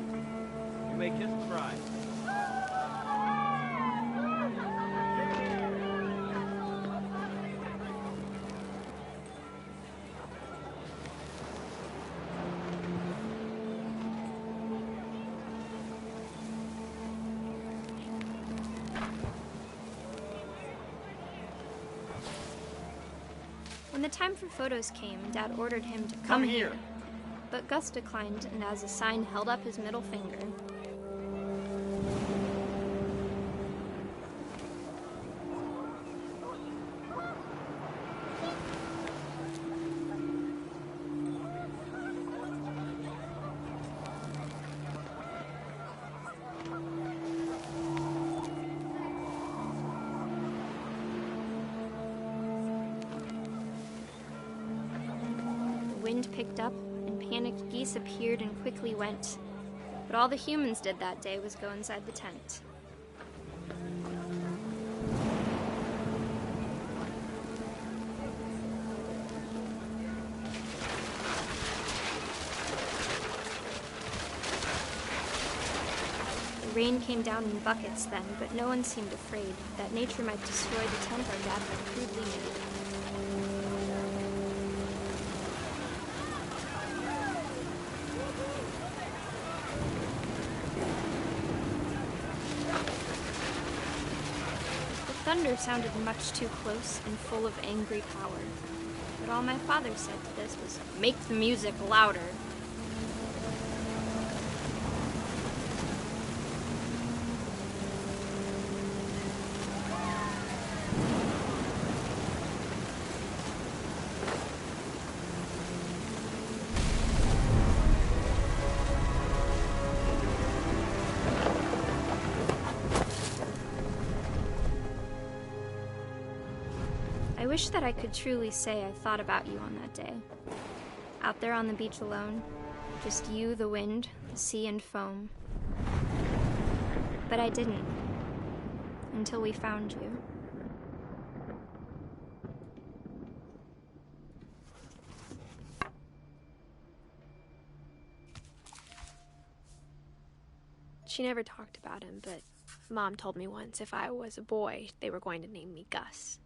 You may kiss the bride. When the time for photos came, Dad ordered him to come here. But Gus declined, and as a sign held up his middle finger. The wind picked up, and panicked geese appeared and quickly went. But all the humans did that day was go inside the tent. The rain came down in buckets then, but no one seemed afraid that nature might destroy the tent our dad had crudely made. thunder sounded much too close and full of angry power. But all my father said to this was, "Make the music louder." I wish that I could truly say I thought about you on that day. Out there on the beach alone, just you, the wind, the sea, and foam. But I didn't, until we found you. She never talked about him, but Mom told me once if I was a boy, they were going to name me Gus.